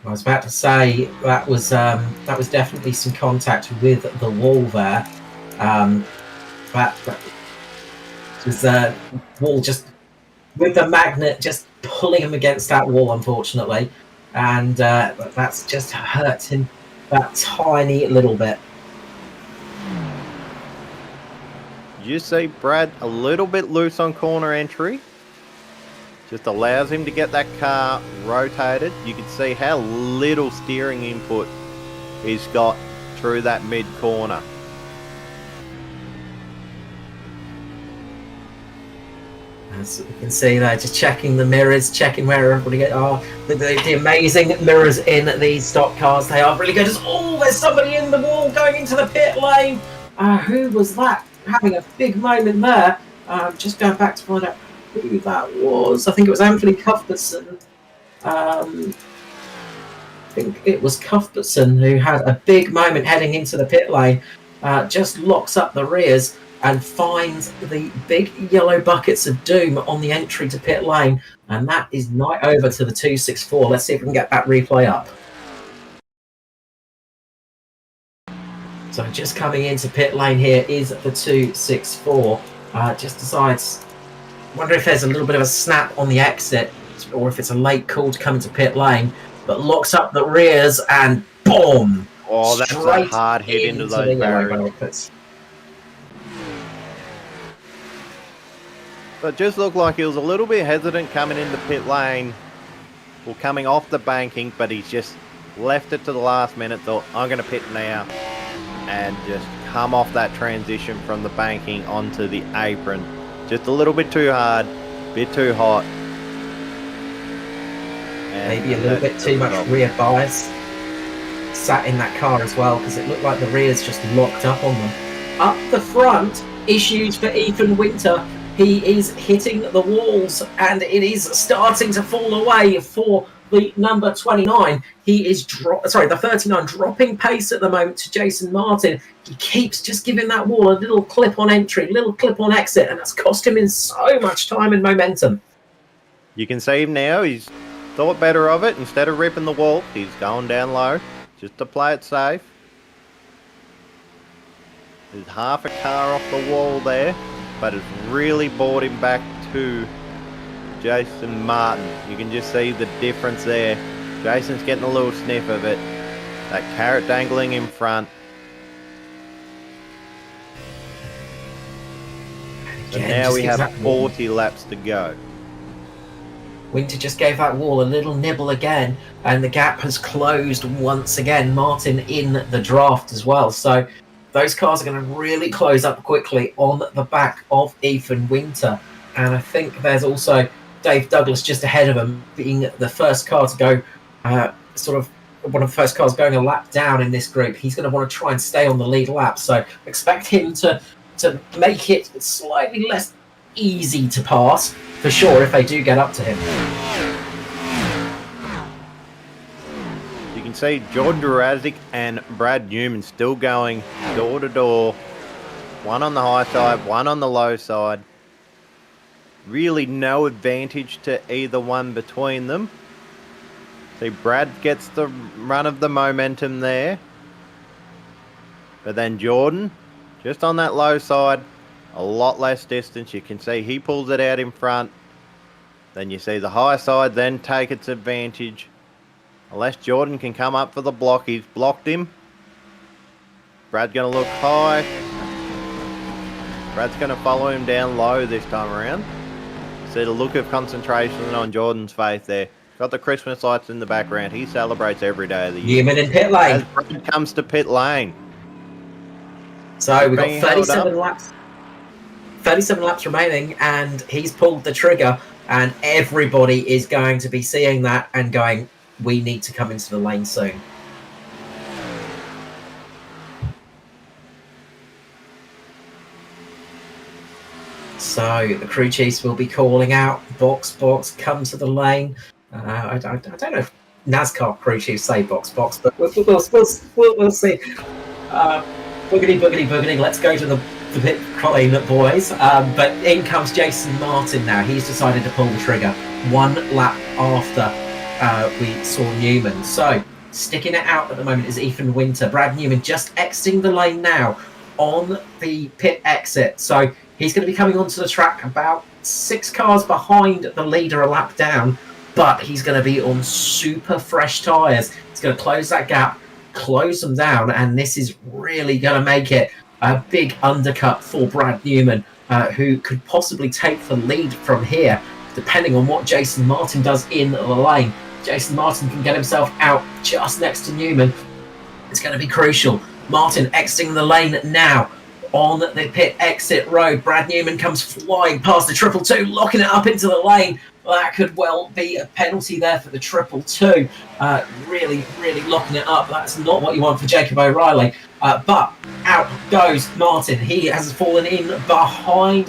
I was about to say that was definitely some contact with the wall there. That was wall just with the magnet just pulling him against that wall, unfortunately, and that's just hurt him that tiny little bit. You see Brad a little bit loose on corner entry. Just allows him to get that car rotated. You can see how little steering input he's got through that mid corner. As you can see, they're just checking the mirrors, checking where everybody are. The amazing mirrors in these stock cars, they are really good. There's somebody in the wall going into the pit lane. Who was that? Having a big moment there. Just going back to find out who that was. I think it was Anthony Cuthbertson. I think it was Cuthbertson who had a big moment heading into the pit lane. Just locks up the rears and finds the big yellow buckets of doom on the entry to pit lane. And that is night over to the 264. Let's see if we can get that replay up. So just coming into pit lane here is the 264. Just decides, wonder if there's a little bit of a snap on the exit, or if it's a late call to come into pit lane, but locks up the rears and boom! Oh, that's a hard hit into those barriers. So it just looked like he was a little bit hesitant coming into pit lane, or coming off the banking, but he's just left it to the last minute, thought, I'm going to pit now, and just come off that transition from the banking onto the apron. Just a little bit too hard, bit too hot. And maybe a little bit too much rear bias. Sat in that car as well, because it looked like the rears just locked up on them. Up the front, issues for Ethan Winter. He is hitting the walls, and it is starting to fall away for the number 29. He is the 39 dropping pace at the moment to Jason Martin. He keeps just giving that wall a little clip on entry, little clip on exit, and that's cost him in so much time and momentum. You can see him now. He's thought better of it. Instead of ripping the wall, he's going down low just to play it safe. There's half a car off the wall there, but it's really brought him back to Jason Martin. You can just see the difference there. Jason's getting a little sniff of it. That carrot dangling in front. So now we have 40 laps to go. Winter just gave that wall a little nibble again, and the gap has closed once again. Martin in the draft as well. So those cars are going to really close up quickly on the back of Ethan Winter. And I think there's also Dave Douglas just ahead of him, being the first car to go, sort of one of the first cars going a lap down in this group. He's going to want to try and stay on the lead lap. So expect him to make it slightly less easy to pass, for sure, if they do get up to him. You can see Jordan Durazic and Brad Newman still going door to door. One on the high side, one on the low side. Really no advantage to either one between them. See, Brad gets the run of the momentum there. But then Jordan, just on that low side, a lot less distance. You can see he pulls it out in front. Then you see the high side then take its advantage. Unless Jordan can come up for the block. He's blocked him. Brad's going to look high. Brad's going to follow him down low this time around. See the look of concentration on Jordan's face there. Got the Christmas lights in the background. He celebrates every day of the year. Newman in pit lane. As Brad comes to pit lane. So we've got 37 laps. 37 laps remaining, and he's pulled the trigger, and everybody is going to be seeing that and going, we need to come into the lane soon. So the crew chiefs will be calling out, box, come to the lane. I don't know if NASCAR crew chiefs say box, but we'll see. Boogity, let's go to the pit lane, boys. But in comes Jason Martin now. He's decided to pull the trigger 1 lap after we saw Newman. So sticking it out at the moment is Ethan Winter. Brad Newman just exiting the lane now on the pit exit. So he's going to be coming onto the track about 6 cars behind the leader a lap down, but he's going to be on super fresh tyres. He's going to close that gap, close them down, and this is really going to make it a big undercut for Brad Newman, who could possibly take the lead from here, depending on what Jason Martin does in the lane. Jason Martin can get himself out just next to Newman. It's going to be crucial. Martin exiting the lane now. on the pit exit road. Brad Newman comes flying past the 222, locking it up into the lane. That could well be a penalty there for the 222. Really, really locking it up. That's not what you want for Jacob O'Reilly. But out goes Martin. He has fallen in behind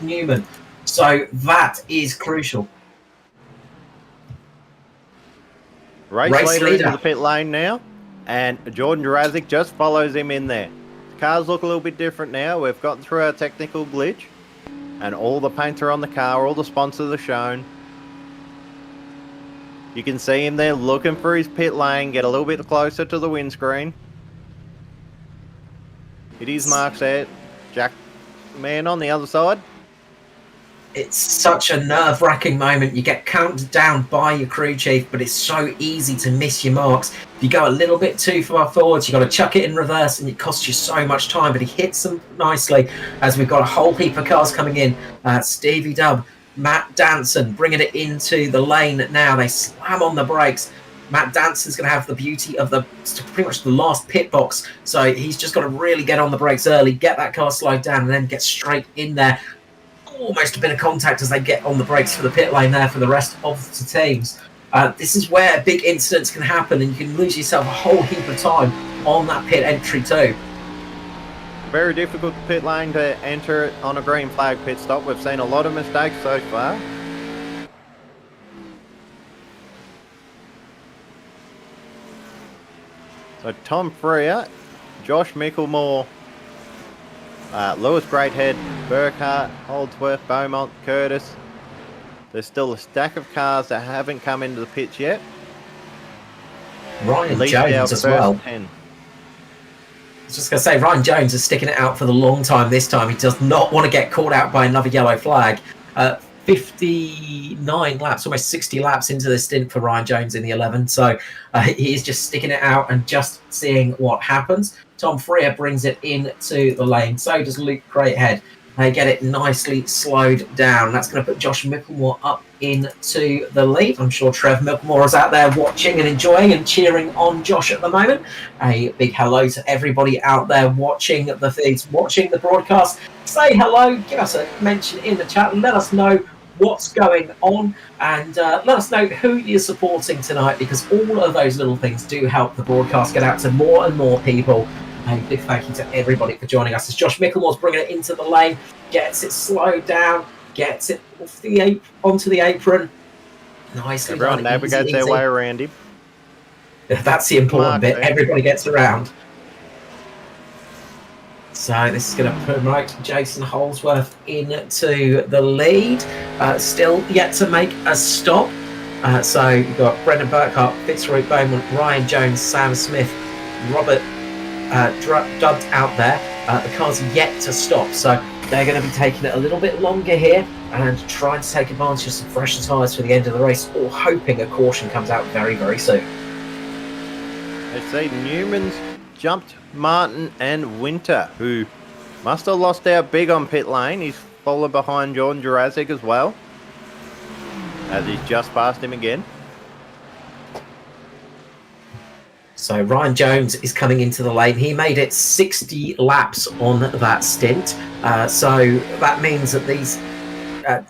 Newman. So that is crucial. Race leader into the pit lane now, and Jordan Jurassic just follows him in there. The cars look a little bit different now. We've gotten through our technical glitch, and all the paints are on the car, all the sponsors are shown. You can see him there looking for his pit lane, get a little bit closer to the windscreen. It is marked there. Jack Man on the other side. It's such a nerve-wracking moment. You get counted down by your crew chief, but it's so easy to miss your marks. If you go a little bit too far forwards, you've got to chuck it in reverse, and it costs you so much time. But he hits them nicely as we've got a whole heap of cars coming in. Stevie Dubb, Matt Danson bringing it into the lane now. They slam on the brakes. Matt Danson's going to have the beauty of pretty much the last pit box. So he's just got to really get on the brakes early, get that car slowed down, and then get straight in there. Almost a bit of contact as they get on the brakes for the pit lane there for the rest of the teams. This is where big incidents can happen, and you can lose yourself a whole heap of time on that pit entry too. Very difficult pit lane to enter on a green flag pit stop. We've seen a lot of mistakes so far. So Tom Freer, Josh Micklemore, Lewis Greathead, Burkhart, Holdsworth, Beaumont, Curtis. There's still a stack of cars that haven't come into the pits yet. Ryan Jones as well. 10. I was just going to say, Ryan Jones is sticking it out for the long time this time. He does not want to get caught out by another yellow flag. 59 laps, almost 60 laps into the stint for Ryan Jones in the 11. So he is just sticking it out and just seeing what happens. Tom Freer brings it into the lane. So does Luke Greathead. They get it nicely slowed down. That's going to put Josh Micklemore up into the lead. I'm sure Trev Micklemore is out there watching and enjoying and cheering on Josh at the moment. A big hello to everybody out there watching the feeds, watching the broadcast. Say hello, give us a mention in the chat, let us know what's going on, and let us know who you're supporting tonight, because all of those little things do help the broadcast get out to more and more people. A big thank you to everybody for joining us as Josh Micklemore's bringing it into the lane, gets it slowed down, gets it off onto the apron. Nicely done. Everyone navigates their way around him. That's the important bit. Everybody gets around. So this is going to promote Jason Holdsworth into the lead. Still yet to make a stop. So you've got Brendan Burkhart, Fitzroy Bowman, Ryan Jones, Sam Smith, Robert Dubbed out there. The car's yet to stop, so they're going to be taking it a little bit longer here and trying to take advantage of some fresher tyres for the end of the race, or hoping a caution comes out very, very soon. They say Newman's jumped Martin and Winter, who must have lost out big on pit lane. He's followed behind Jordan Jurassic as well, as he's just passed him again. So Ryan Jones is coming into the lane. He made it 60 laps on that stint. So that means that these,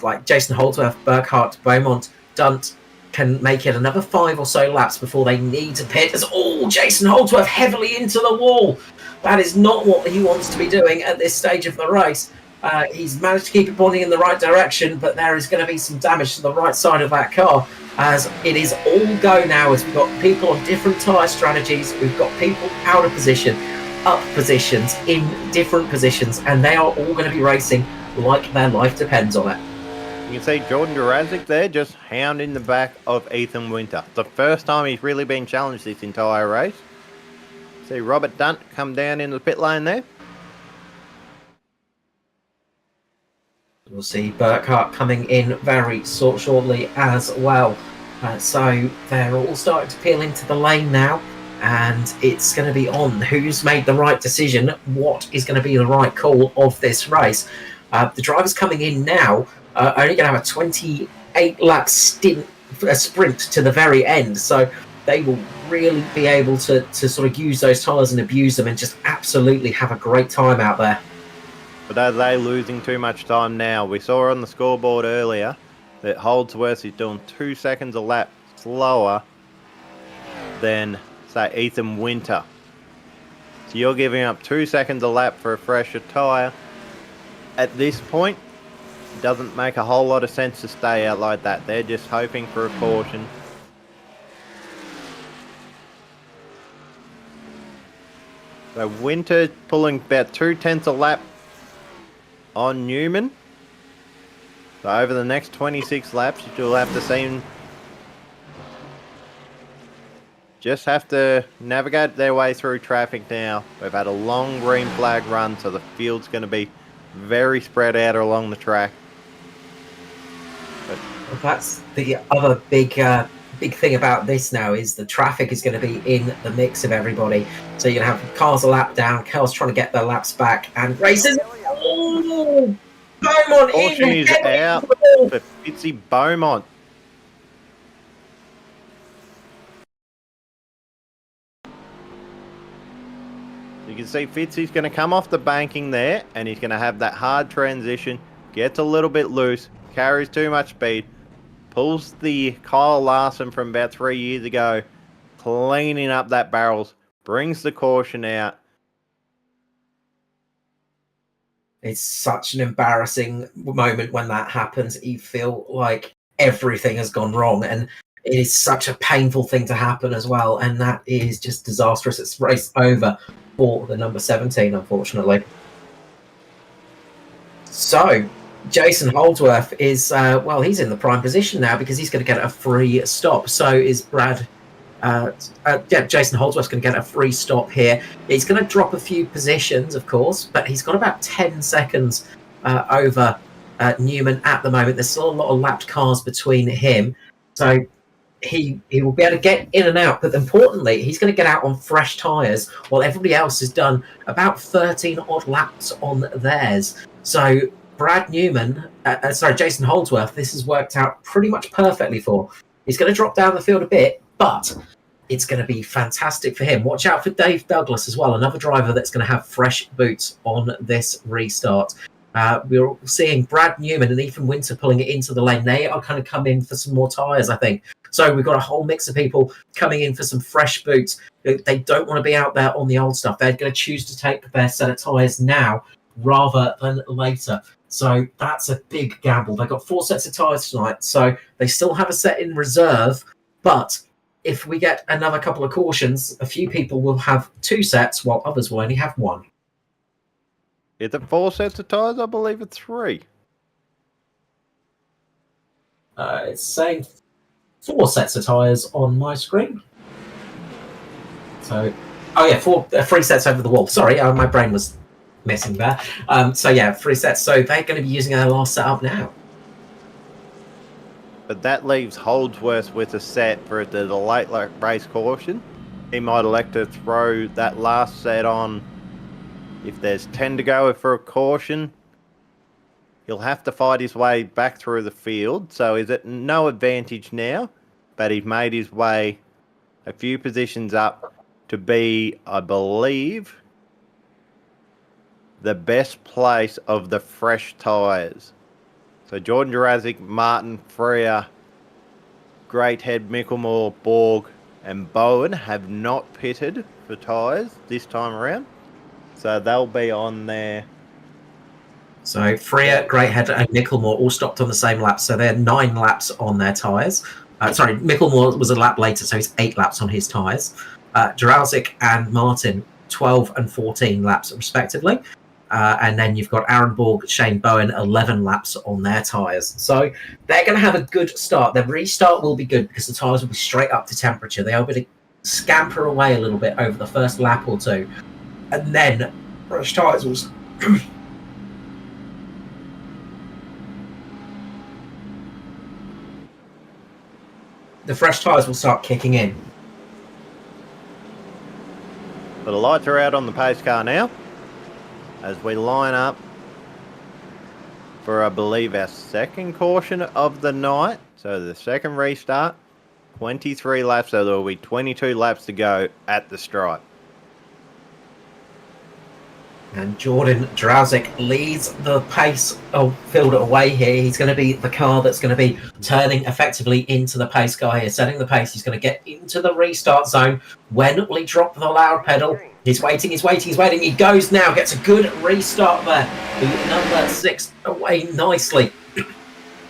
like Jason Holdsworth, Burkhart, Beaumont, Dunt, can make it another 5 or so laps before they need to pit. As Jason Holdsworth heavily into the wall. That is not what he wants to be doing at this stage of the race. He's managed to keep it pointing in the right direction, but there is going to be some damage to the right side of that car, as it is all go now, as we've got people on different tyre strategies. We've got people out of position, up positions, in different positions, and they are all going to be racing like their life depends on it. You can see Jordan Jurassic there just hounding the back of Ethan Winter. The first time he's really been challenged this entire race. See Robert Dunt come down into the pit lane there. We'll see Burkhart coming in very shortly as well. So they're all starting to peel into the lane now, and it's going to be on who's made the right decision, what is going to be the right call of this race. The drivers coming in now are only going to have a 28 lap sprint to the very end. So they will really be able to sort of use those tyres and abuse them and just absolutely have a great time out there. But are they losing too much time now? We saw on the scoreboard earlier that Holdsworth is doing 2 seconds a lap slower than, say, Ethan Winter. So you're giving up 2 seconds a lap for a fresher tyre. At this point, it doesn't make a whole lot of sense to stay out like that. They're just hoping for a caution. So Winter pulling about 2/10 a lap on Newman. So over the next 26 laps, you'll have to see him just have to navigate their way through traffic now. We've had a long green flag run, so the field's going to be very spread out along the track. But that's the other big thing about this now is the traffic is going to be in the mix of everybody. So you're going to have cars a lap down, cars trying to get their laps back, and races. Oh, Beaumont Caution is out for Fitzy Beaumont. You can see Fitzy's going to come off the banking there, and he's going to have that hard transition, gets a little bit loose, carries too much speed, pulls the Kyle Larson from about 3 years ago, cleaning up that barrels, brings the caution out. It's such an embarrassing moment when that happens. You feel like everything has gone wrong, and it is such a painful thing to happen as well, and that is just disastrous. It's race over for the number 17, unfortunately. So Jason Holdsworth is well, he's in the prime position now because he's going to get a free stop. So is Brad. Jason Holdsworth's going to get a free stop here. He's going to drop a few positions, of course, but he's got about 10 seconds over Newman at the moment. There's still a lot of lapped cars between him, so he will be able to get in and out. But importantly, he's going to get out on fresh tyres while everybody else has done about 13 odd laps on theirs. So Jason Holdsworth, this has worked out pretty much perfectly for. He's going to drop down the field a bit, but it's going to be fantastic for him. Watch out for Dave Douglas as well, another driver that's going to have fresh boots on this restart. We're seeing Brad Newman and Ethan Winter pulling it into the lane. They are kind of coming in for some more tyres, I think. So we've got a whole mix of people coming in for some fresh boots. They don't want to be out there on the old stuff. They're going to choose to take their set of tyres now rather than later. So that's a big gamble. They've got 4 sets of tyres tonight, so they still have a set in reserve. But if we get another couple of cautions, a few people will have 2 sets, while others will only have 1. Is it 4 sets of tyres? I believe it's 3. It's saying 4 sets of tyres on my screen. So, 3 sets over the wall. Sorry, my brain was messing there. 3 sets. So they're going to be using their last setup now. But that leaves Holdsworth with a set for the late race caution. He might elect to throw that last set on. If there's 10 to go for a caution, he'll have to fight his way back through the field. So he's at no advantage now, but he's made his way a few positions up to be, I believe, the best place of the fresh tyres. So Jordan Jurassic, Martin, Freya, Greathead, Micklemore, Borg and Bowen have not pitted for tyres this time around. So they'll be on there. So Freya, Greathead and Micklemore all stopped on the same lap. So they're 9 laps on their tyres. Micklemore was a lap later, so he's 8 laps on his tyres. Jurassic and Martin, 12 and 14 laps respectively. And then you've got Aaron Borg, Shane Bowen, 11 laps on their tyres. So they're going to have a good start. Their restart will be good because the tyres will be straight up to temperature. They'll be able to scamper away a little bit over the first lap or two. And then fresh tyres will... the fresh tyres will start kicking in. But the lights are out on the pace car now as we line up for, I believe, our second caution of the night. So the second restart. 23 laps, so there will be 22 laps to go at the stripe. And Jordan Drowsick leads the pace of field away here. He's going to be the car that's going to be turning effectively into the pace car here, setting the pace. He's going to get into the restart zone. When will he drop the loud pedal? He's waiting, he's waiting, he's waiting. He goes now, gets a good restart there. Number 6 away nicely.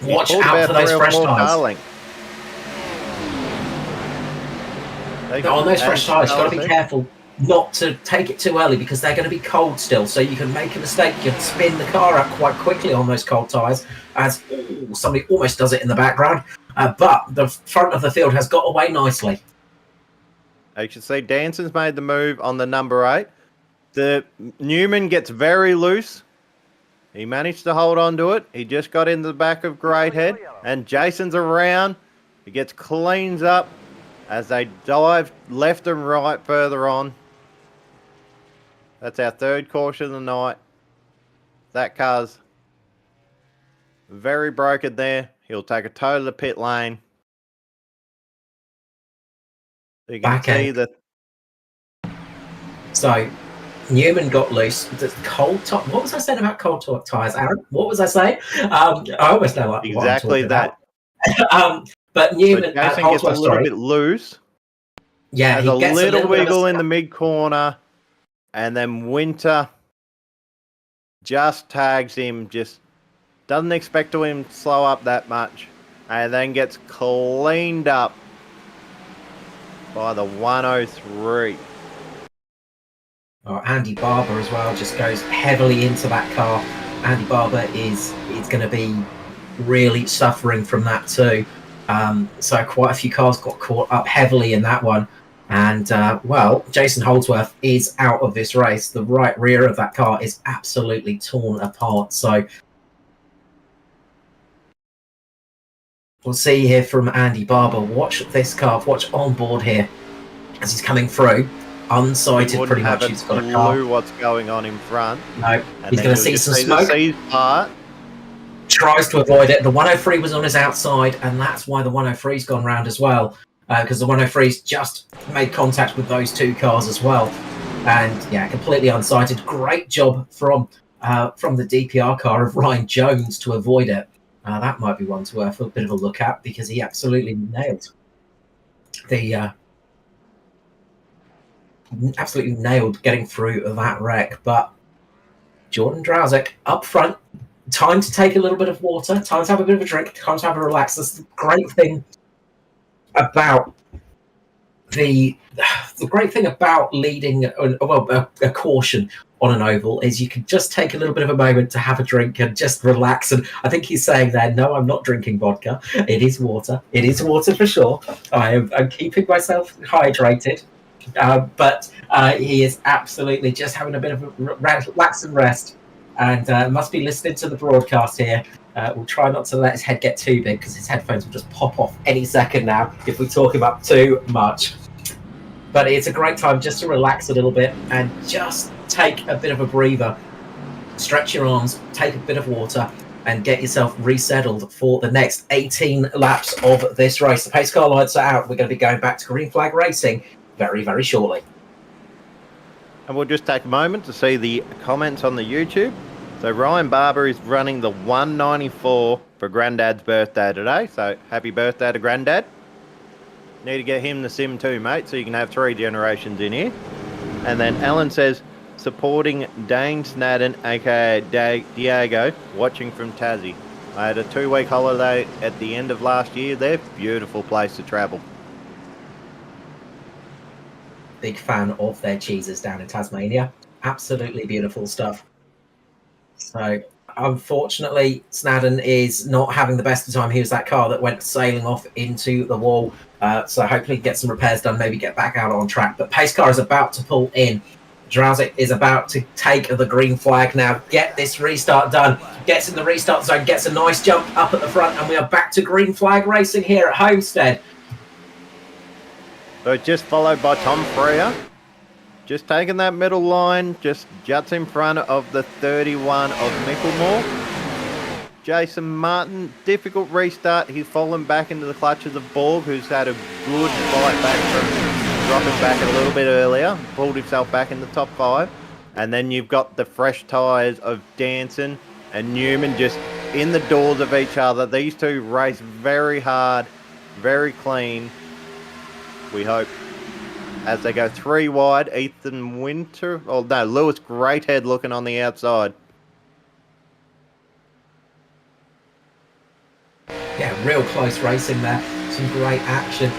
Watch out for those fresh tyres. On those fresh tyres, you've got to be careful not to take it too early because they're going to be cold still. So you can make a mistake. You can spin the car up quite quickly on those cold tyres as somebody almost does it in the background. But the front of the field has got away nicely. You should see Danson's made the move on the number 8. The Newman gets very loose. He managed to hold on to it. He just got into the back of Greathead. And Jason's around. He gets cleans up as they dive left and right further on. That's our third caution of the night. That car's very broken there. He'll take a toe to the pit lane. So you can see that. So Newman got loose. The cold top. What was I saying about cold top tyres, Aaron? What was I saying? I almost know what exactly that. But Newman Jason gets a little bit loose. Yeah, has he a gets little wiggle in the mid corner, and then Winter just tags him. Just doesn't expect him to slow up that much, and then gets cleaned up by the 103. Andy Barber as well just goes heavily into that car. Andy Barber is going to be really suffering from that too. So quite a few cars got caught up heavily in that one. And, well, Jason Holdsworth is out of this race. The right rear of that car is absolutely torn apart. So we'll see here from Andy Barber. Watch this car. Watch on board here as he's coming through. Unsighted, pretty much. He's got a car. What's going on in front. No, he's going to see some smoke. Tries to avoid it. The 103 was on his outside, and that's why the 103's gone round as well. Because the 103's just made contact with those two cars as well. And yeah, completely unsighted. Great job from the DPR car of Ryan Jones to avoid it. That might be one to worth a bit of a look at because he absolutely nailed getting through that wreck. But Jordan Drowsick up front, time to take a little bit of water, time to have a bit of a drink, time to have a relax. That's the great thing about the great thing about leading a caution on an oval is you can just take a little bit of a moment to have a drink and just relax. And I think he's saying there, no, I'm not drinking vodka. It is water. It is water for sure. I'm keeping myself hydrated. But he is absolutely just having a bit of a relax and rest. And must be listening to the broadcast here. We'll try not to let his head get too big because his headphones will just pop off any second now if we talk him up too much. But it's a great time just to relax a little bit and just take a bit of a breather. Stretch your arms, take a bit of water, and get yourself resettled for the next 18 laps of this race. The pace car lights are out. We're going to be going back to green flag racing very, very shortly. And we'll just take a moment to see the comments on the YouTube. So Ryan Barber is running the 194 for Granddad's birthday today. So happy birthday to Granddad. Need to get him the sim too, mate, so you can have 3 generations in here. And then Alan says, supporting Dane Snadden, a.k.a. Diego, watching from Tassie. I had a 2-week holiday at the end of last year there. Beautiful place to travel. Big fan of their cheeses down in Tasmania. Absolutely beautiful stuff. So, unfortunately, Snadden is not having the best of time. He was that car that went sailing off into the wall. So hopefully get some repairs done, maybe get back out on track. But pace car is about to pull in. Drowsick is about to take the green flag now. Get this restart done. Gets in the restart zone, gets a nice jump up at the front, and we are back to green flag racing here at Homestead. So just followed by Tom Freer. Just taking that middle line, just juts in front of the 31 of Micklemore. Jason Martin, difficult restart. He's fallen back into the clutches of Borg, who's had a good fight back from dropping back a little bit earlier. Pulled himself back in the top 5. And then you've got the fresh tyres of Danson and Newman just in the doors of each other. These two race very hard, very clean, we hope. As they go 3 wide, Ethan Winter, oh no, Lewis Greathead looking on the outside. Yeah, real close racing there. Some great action.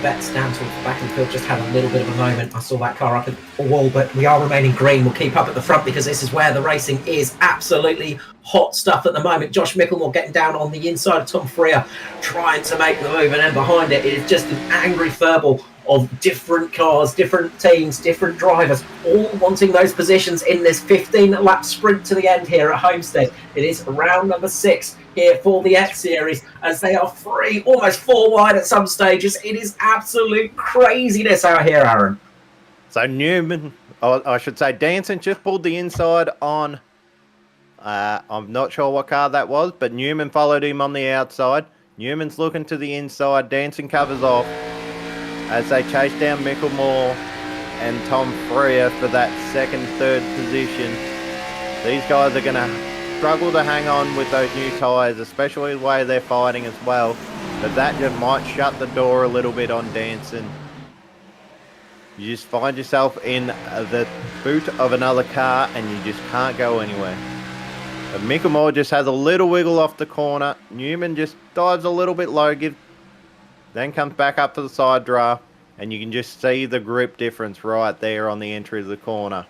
Betts down towards the back of the field, just had a little bit of a moment. I saw that car up at the wall, but we are remaining green. We'll keep up at the front because this is where the racing is. Absolutely hot stuff at the moment. Josh Micklemore getting down on the inside of Tom Freer, trying to make the move, and then behind it is just an angry furball of different cars, different teams, different drivers, all wanting those positions in this 15-lap sprint to the end here at Homestead. It is round number 6 here for the X-Series as they are almost 4 wide at some stages. It is absolute craziness out here, Aaron. So Newman, I should say Danson just pulled the inside on, I'm not sure what car that was, but Newman followed him on the outside. Newman's looking to the inside, Danson covers off as they chase down Micklemore and Tom Freer for that 2nd, 3rd position. These guys are going to struggle to hang on with those new tyres, especially the way they're fighting as well. But that just might shut the door a little bit on Danson. You just find yourself in the boot of another car and you just can't go anywhere. But Micklemore just has a little wiggle off the corner. Newman just dives a little bit low, then comes back up to the side draft, and you can just see the grip difference right there on the entry of the corner.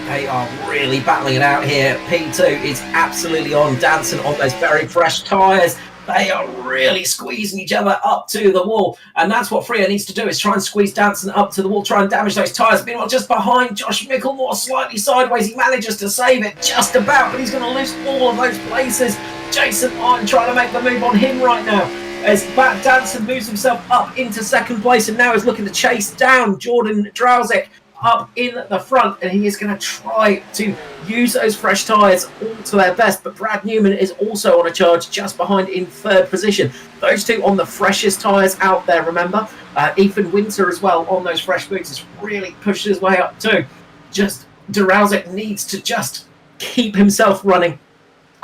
They are really battling it out here. P2 is absolutely on. Danson on those very fresh tyres. They are really squeezing each other up to the wall. And that's what Freer needs to do, is try and squeeze Danson up to the wall, try and damage those tyres. Meanwhile, just behind Josh Micklemore, slightly sideways. He manages to save it just about, but he's going to lose all of those places. Jason Martin trying to make the move on him right now, as Matt Danson moves himself up into 2nd place and now is looking to chase down Jordan Drowsick up in the front, and he is going to try to use those fresh tyres all to their best. But Brad Newman is also on a charge just behind in 3rd position. Those two on the freshest tyres out there, remember. Ethan Winter as well on those fresh boots has really pushed his way up too. Just Drowsick needs to just keep himself running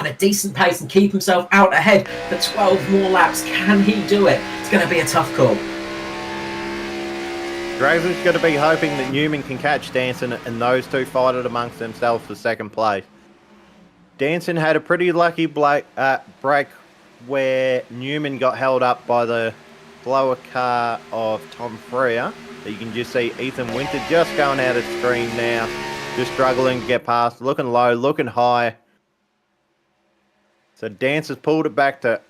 at a decent pace and keep himself out ahead for 12 more laps. Can he do it? It's going to be a tough call. Drowsick's going to be hoping that Newman can catch Danson and those two fight it amongst themselves for 2nd place. Danson had a pretty lucky break where Newman got held up by the blower car of Tom Freer. You can just see Ethan Winter just going out of screen now, just struggling to get past, looking low, looking high. So Danson's pulled it back to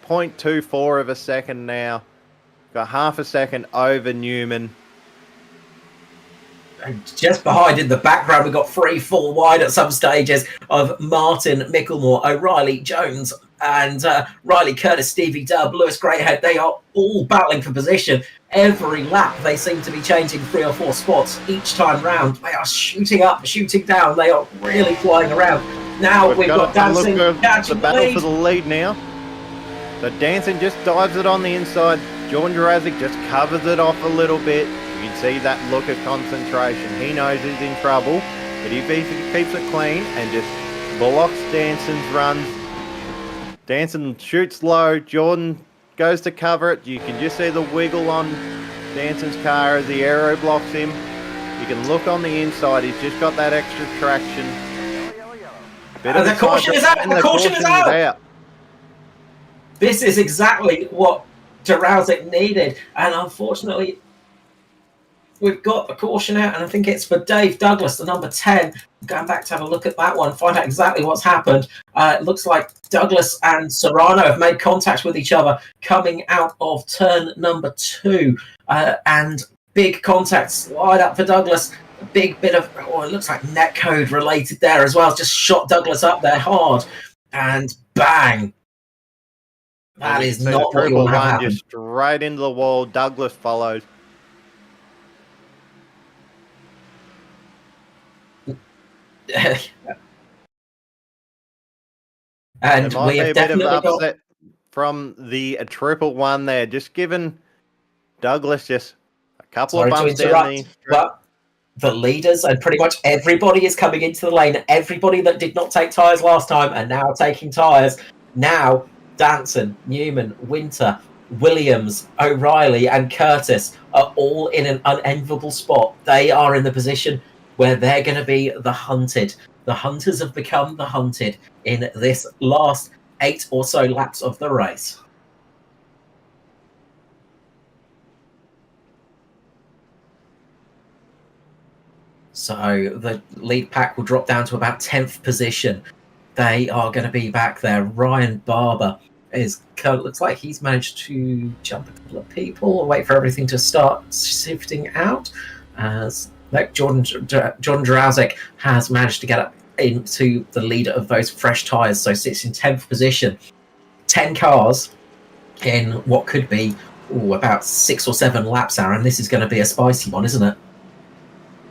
0.24 of a second now. Got half a second over Newman. And just behind in the background, we've got 3-4 wide at some stages of Martin, Micklemore, O'Reilly, Jones, and Riley Curtis, Stevie Dubb, Lewis Greathead. They are all battling for position. Every lap, they seem to be changing 3 or 4 spots each time round. They are shooting up, shooting down. They are really flying around. Now we've got Danson catching the battle for the lead now. So Danson just dives it on the inside. Jordan Drowsick just covers it off a little bit. You can see that look of concentration. He knows he's in trouble, but he basically keeps it clean and just blocks Danson's runs. Danson shoots low. Jordan goes to cover it. You can just see the wiggle on Danson's car as the aero blocks him. You can look on the inside. He's just got that extra traction. The caution is out. The caution is out. This is exactly what Drowsick needed, and unfortunately we've got the caution out, and I think it's for Dave Douglas, the number 10. Going back to have a look at that one, find out exactly what's happened. It looks like Douglas and Serrano have made contact with each other coming out of turn number 2, and big contacts wide up for Douglas. A big bit of, it looks like netcode related there as well. Just shot Douglas up there hard, and bang. That is not what you want to happen. Just straight into the wall. Douglas follows. And It might we be have a bit of definitely got. upset from the triple one there, just giving Douglas just a couple of Sorry to bumps down interrupt, the straight. but the leaders and pretty much everybody is coming into the lane. Everybody that did not take tyres last time are now taking tyres. Now, Danson, Newman, Winter, Williams, O'Reilly, and Curtis are all in an unenviable spot. They are in the position where they're going to be the hunted. The hunters have become the hunted in this last 8 or so laps of the race. So the lead pack will drop down to about 10th position. They are going to be back there. Ryan Barber looks like he's managed to jump a couple of people or wait for everything to start shifting out. As Jordan Jurasic has managed to get up into the leader of those fresh tyres, so sits in 10th position. 10 cars in what could be about 6 or 7 laps, Aaron. This is going to be a spicy one, isn't it?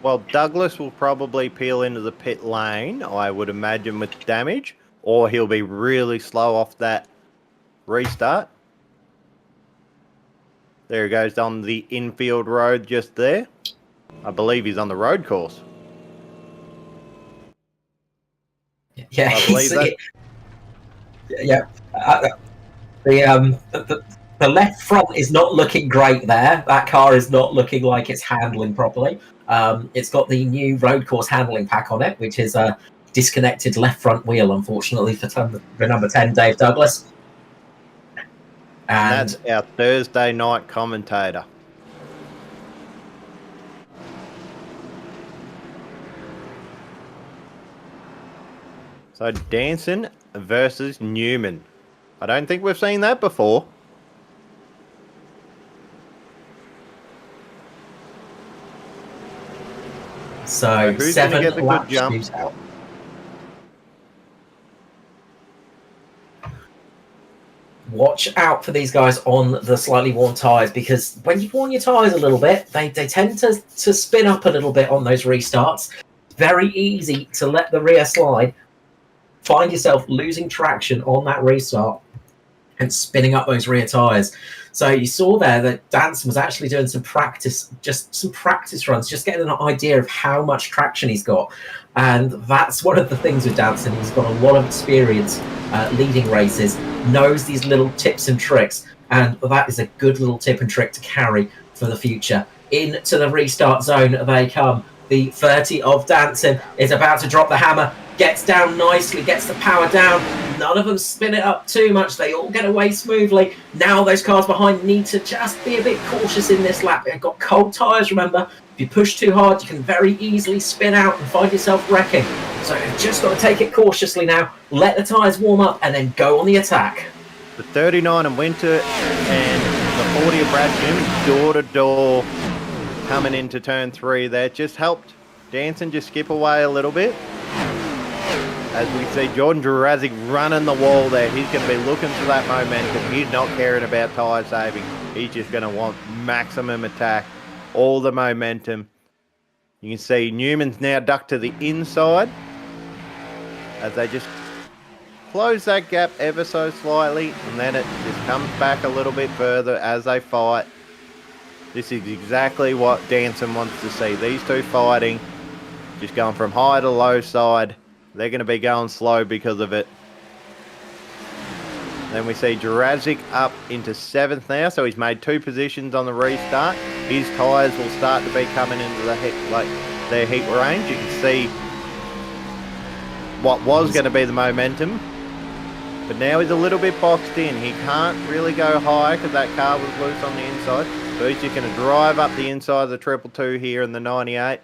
Well, Douglas will probably peel into the pit lane, I would imagine, with damage, or he'll be really slow off that restart. There he goes on the infield road just there. I believe he's on the road course. Yeah, I believe that. Yeah. The left front is not looking great there. That car is not looking like it's handling properly. It's got the new road course handling pack on it, which is a disconnected left front wheel, unfortunately, for number 10, Dave Douglas. And that's our Thursday night commentator. So Danson versus Newman. I don't think we've seen that before. So who's 7 get the lap good jump? shootout. Watch out for these guys on the slightly worn tyres, because when you worn your tyres a little bit, they tend to spin up a little bit on those restarts. It's very easy to let the rear slide, find yourself losing traction on that restart and spinning up those rear tyres. So you saw there that Danson was actually doing some practice runs, just getting an idea of how much traction he's got. And that's one of the things with Danson. He's got a lot of experience leading races, knows these little tips and tricks, and that is a good little tip and trick to carry for the future. Into the restart zone they come. The 30 of Danson is about to drop the hammer, gets down nicely, gets the power down. None of them spin it up too much. They all get away smoothly. Now those cars behind need to just be a bit cautious in this lap. They've got cold tyres, remember. If you push too hard, you can very easily spin out and find yourself wrecking. So you've just got to take it cautiously now, let the tyres warm up, and then go on the attack. The 39 of Winter and the 40 of Brad Newman, door-to-door, coming into turn 3 there. Just helped Danson just skip away a little bit. As we see Jordan Jurasic running the wall there. He's going to be looking for that momentum. He's not caring about tyre saving. He's just going to want maximum attack, all the momentum. You can see Newman's now ducked to the inside as they just close that gap ever so slightly, and then it just comes back a little bit further as they fight. This is exactly what Danson wants to see. These two fighting, just going from high to low side. They're going to be going slow because of it. Then we see Jurasic up into 7th now, so he's made 2 positions on the restart. His tyres will start to be coming into the their heat range. You can see what was going to be the momentum, but now he's a little bit boxed in. He can't really go high because that car was loose on the inside. So he's just going to drive up the inside of the 222 here in the 98.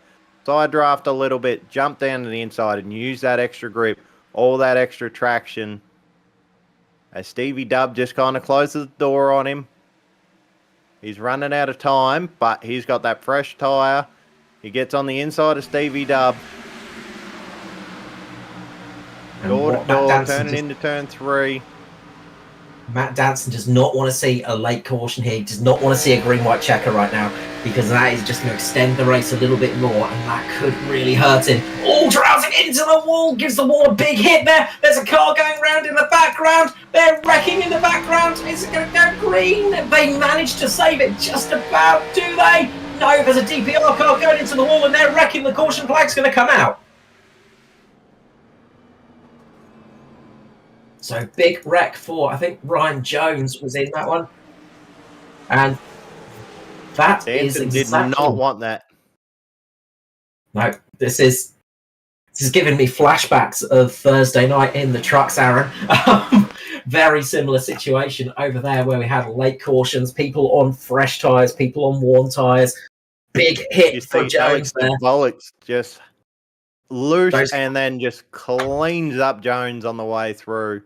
Side draft a little bit, jump down to the inside and use that extra grip, all that extra traction. As Stevie Dubb just kind of closes the door on him. He's running out of time, but he's got that fresh tyre. He gets on the inside of Stevie Dubb. Door to door, turning into turn 3. Matt Danson does not want to see a late caution here. He does not want to see a green-white checker right now, because that is just going to extend the race a little bit more, and that could really hurt him. Oh, drowsing into the wall, gives the wall a big hit there. There's a car going round in the background. They're wrecking in the background. Is it going to go green? They managed to save it just about, do they? No, there's a DPR car going into the wall, and they're wrecking. The caution flag's going to come out. So big wreck for, I think Ryan Jones was in that one. And that Danson is did exactly... not want that. No, this is giving me flashbacks of Thursday night in the trucks, Aaron. Very similar situation over there where we had late cautions, people on fresh tyres, people on worn tyres. Big hit for Jones there. Bollock's just loose and then just cleans up Jones on the way through.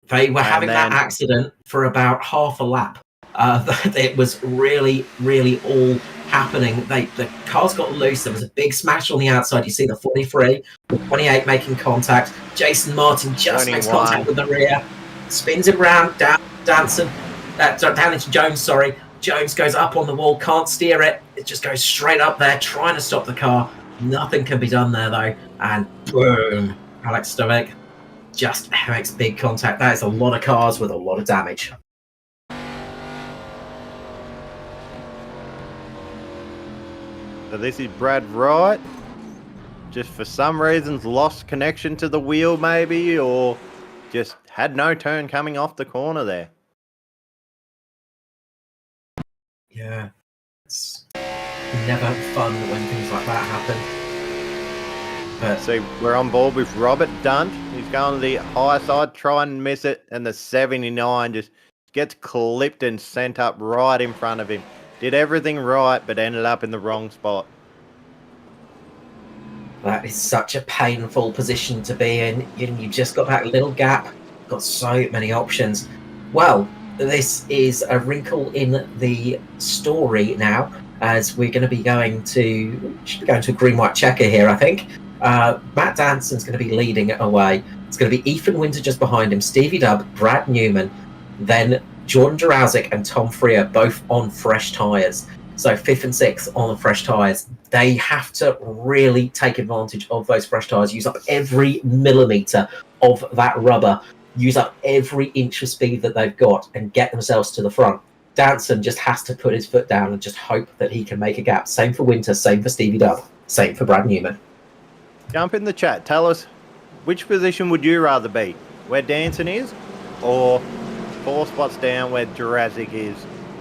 They were having that accident for about half a lap. It was really, really all happening. The cars got loose. There was a big smash on the outside. You see the 43, the 28 making contact. Jason Martin just 21. makes contact with the rear. Spins it round, down into Jones, sorry. Jones goes up on the wall, can't steer it. It just goes straight up there, trying to stop the car. Nothing can be done there, though. And boom, Alex Stoic just makes big contact. That is a lot of cars with a lot of damage. So this is Brad Wright. Just for some reasons lost connection to the wheel maybe, or just had no turn coming off the corner there. Yeah, it's never fun when things like that happen. But see, we're on board with Robert Dunt. He's going to the high side, try and miss it, and the 79 just gets clipped and sent up right in front of him. Did everything right, but ended up in the wrong spot. That is such a painful position to be in. You've just got that little gap, got so many options. Well, this is a wrinkle in the story now, as we're going to be going to a green-white checker here, I think. Matt Danson's going to be leading away. It's going to be Ethan Winter just behind him, Stevie Dubb, Brad Newman, then Jordan Jurowczyk and Tom Freer, both on fresh tyres. So 5th and 6th on the fresh tyres. They have to really take advantage of those fresh tyres, use up every millimetre of that rubber, use up every inch of speed that they've got, and get themselves to the front. Danson just has to put his foot down and just hope that he can make a gap. Same for Winter, same for Stevie Dubb, same for Brad Newman. Jump in the chat. Tell us, which position would you rather be? Where Danson is, or 4 spots down where Jurassic is,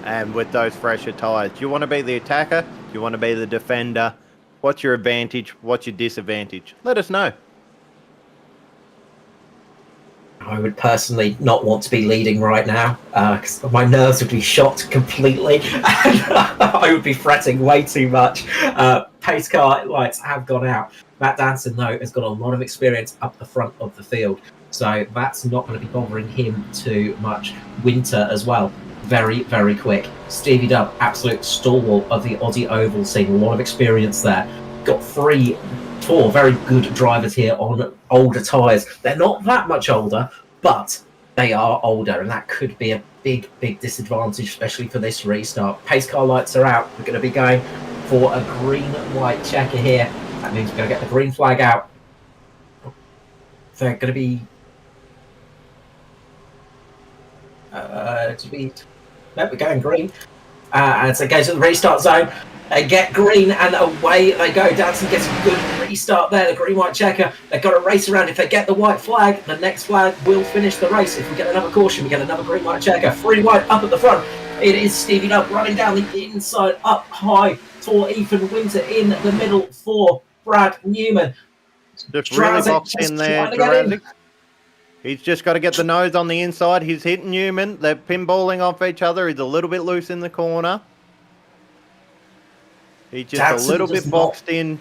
and with those fresher tyres? Do you want to be the attacker? Do you want to be the defender? What's your advantage? What's your disadvantage? Let us know. I would personally not want to be leading right now, because my nerves would be shot completely, and I would be fretting way too much. Pace car lights have gone out. Matt Danson, though, has got a lot of experience up the front of the field, so that's not going to be bothering him too much. Winter as well, very, very quick. Stevie Dubb, absolute stalwart of the Aussie Oval scene, a lot of experience there. Got 4 very good drivers here on older tyres. They're not that much older, but they are older, and that could be a big, big disadvantage, especially for this restart. Pace car lights are out. We're going to be going for a green-white checker here. That means we're going to get the green flag out. They're going to be... No, we're going green. And so it goes to the restart zone. They get green, and away they go. Danson gets a good restart there, the green-white checker. They've got to race around. If they get the white flag, the next flag will finish the race. If we get another caution, we get another green-white checker. 3 white up at the front. It is Stevie Dubb running down the inside, up high for Ethan Winter, in the middle for Brad Newman. Just really boxed in there, Jurassic. He's just got to get the nose on the inside. He's hitting Newman. They're pinballing off each other. He's a little bit loose in the corner. He's just Danson a little bit boxed in.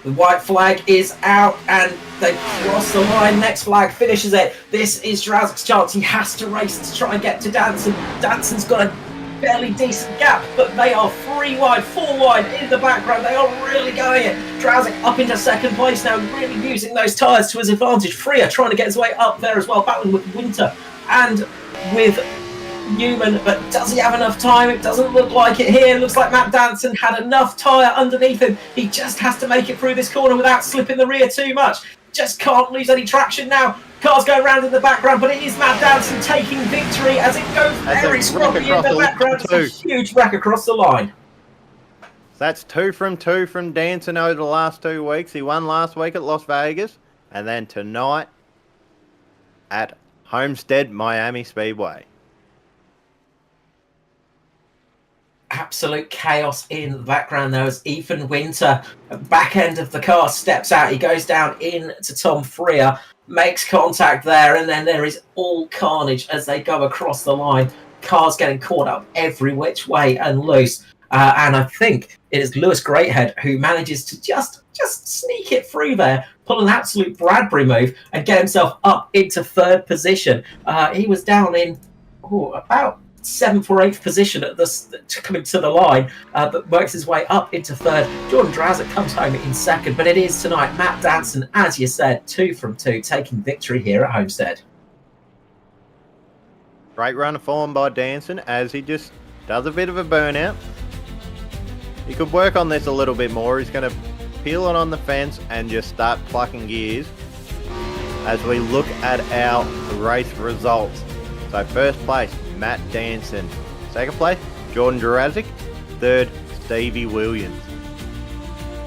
The white flag is out, and they cross the line. Next flag finishes it. This is Jurassic's chance. He has to race to try and get to Danson. Danson's got to fairly decent gap, but they are 3 wide, 4 wide in the background. They are really going it. Drowsing up into second place now, really using those tyres to his advantage. Freer trying to get his way up there as well, battling with Winter and with Newman, but does he have enough time? It doesn't look like it here. It looks like Matt Danson had enough tyre underneath him. He just has to make it through this corner without slipping the rear too much. Just can't lose any traction now. Cars going around in the background, but it is Matt Danson taking victory as it goes very scruffy in the background. It's a huge wreck across the line. That's 2 from 2 from Danson over the last 2 weeks. He won last week at Las Vegas, and then tonight at Homestead, Miami Speedway. Absolute chaos in the background there as Ethan Winter, back end of the car, steps out. He goes down into Tom Freer, makes contact there, and then there is all carnage as they go across the line. Cars getting caught up every which way and loose. And I think it is Lewis Greathead who manages to just sneak it through there, pull an absolute Bradbury move, and get himself up into third position. He was down in about 7th or 8th position at coming to the line, but works his way up into third. Jordan Drazek comes home in second, but it is tonight Matt Danson, as you said, 2 from 2, taking victory here at Homestead. Great run of form by Danson as he just does a bit of a burnout. He could work on this a little bit more. He's going to peel it on the fence and just start plucking gears as we look at our race results. So first place, Matt Danson. Second place, Jordan Jurassic. Third, Stevie Williams.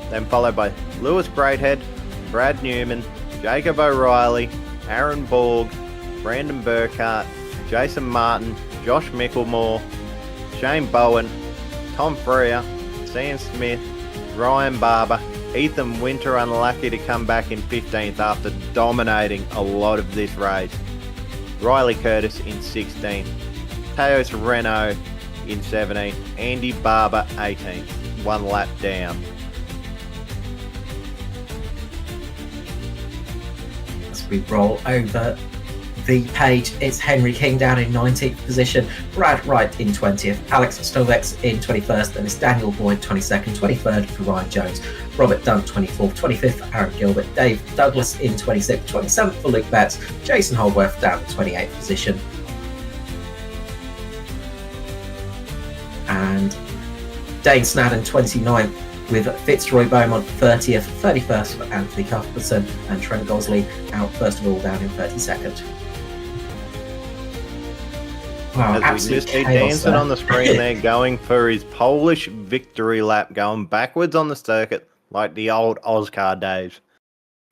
Then followed by Lewis Greathead, Brad Newman, Jacob O'Reilly, Aaron Borg, Brandon Burkhart, Jason Martin, Josh Micklemore, Shane Bowen, Tom Freer, Sam Smith, Ryan Barber, Ethan Winter unlucky to come back in 15th after dominating a lot of this race. Riley Curtis in 16th. Teos Renault in 17th. Andy Barber 18th. 1 lap down. As we roll over the page, it's Henry King down in 19th position, Brad Wright in 20th, Alex Stovex in 21st, and it's Daniel Boyd 22nd, 23rd for Ryan Jones, Robert Dunn 24th, 25th Aaron Gilbert, Dave Douglas in 26th, 27th for Luke Betts, Jason Holworth down in 28th position. And Dane Snadden 29th with Fitzroy Beaumont 30th, 31st for Anthony Cuthbertson, and Trent Gosley out first of all down in 32nd. Wow, as we just see Danson on the screen there going for his Polish victory lap, going backwards on the circuit like the old Oscar days.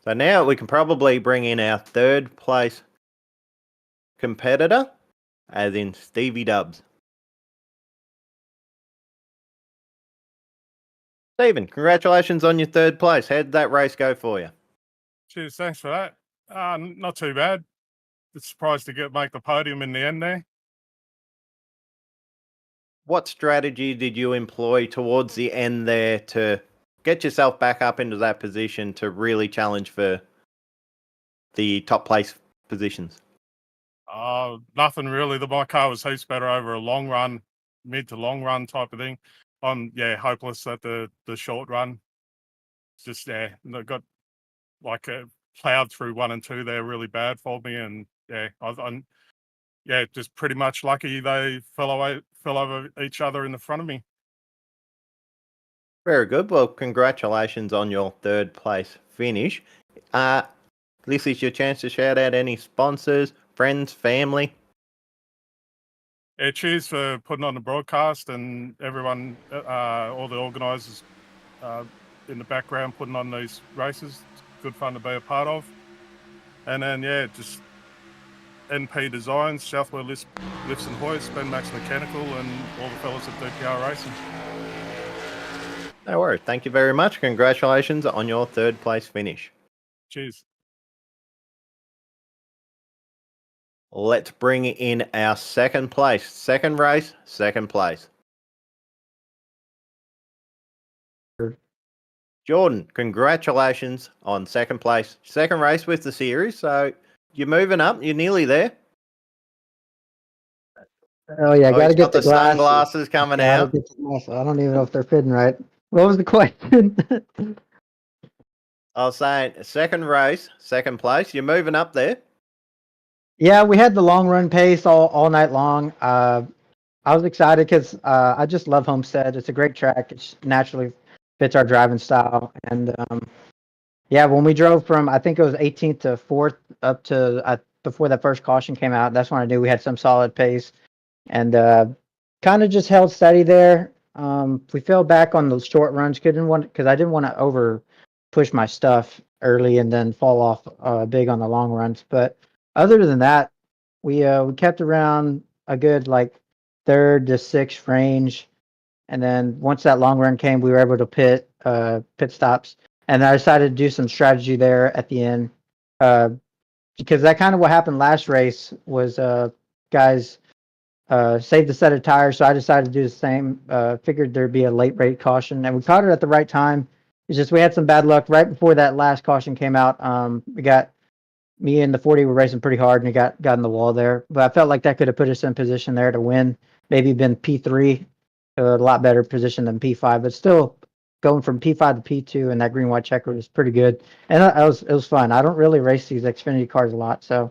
So now we can probably bring in our third place competitor, as in Stevie Dubs. Stephen, congratulations on your third place. How did that race go for you? Cheers, thanks for that. Not too bad. Just surprised to make the podium in the end there. What strategy did you employ towards the end there to get yourself back up into that position to really challenge for the top place positions? Nothing really. My car was heaps better over a long run, mid to long run type of thing. I'm hopeless at the short run. It's just I got like plowed through 1 and 2 there really bad for me, and I'm just pretty much lucky they fell over each other in the front of me. Very good. Well, congratulations on your third place finish. This is your chance to shout out any sponsors, friends, family. Yeah, cheers for putting on the broadcast and everyone, all the organisers in the background putting on these races. It's good fun to be a part of. And then, just NP Designs, Southwell Lifts and Hoists, Ben Max Mechanical, and all the fellas at DPR Racing. No worries. Thank you very much. Congratulations on your third place finish. Cheers. Let's bring in our second place. Second race, second place. Jordan, congratulations on second place. Second race with the series. So you're moving up. You're nearly there. Oh yeah, Oh, gotta he's get got the the glasses. sunglasses coming Gotta out. get the glasses. I don't even know if they're fitting right. What was the question? I was saying, second race, second place. You're moving up there. Yeah, we had the long run pace all night long. I was excited because I just love Homestead. It's a great track. It naturally fits our driving style. And yeah, when we drove from, I think it was 18th to 4th up to before that first caution came out, that's when I knew we had some solid pace. And kind of just held steady there. We fell back on those short runs. Because I didn't want to over push my stuff early and then fall off big on the long runs. But other than that, we kept around a good like third to sixth range, and then once that long run came, we were able to pit stops, and I decided to do some strategy there at the end, because that kind of what happened last race was guys saved a set of tires, so I decided to do the same. Figured there'd be a late rate caution, and we caught it at the right time. It's just we had some bad luck right before that last caution came out. We got me and the 40 were racing pretty hard, and it got in the wall there. But I felt like that could have put us in position there to win. Maybe been P3, a lot better position than P5, but still going from P5 to P2 and that green white checker was pretty good, and it was fun. I don't really race these Xfinity cars a lot, so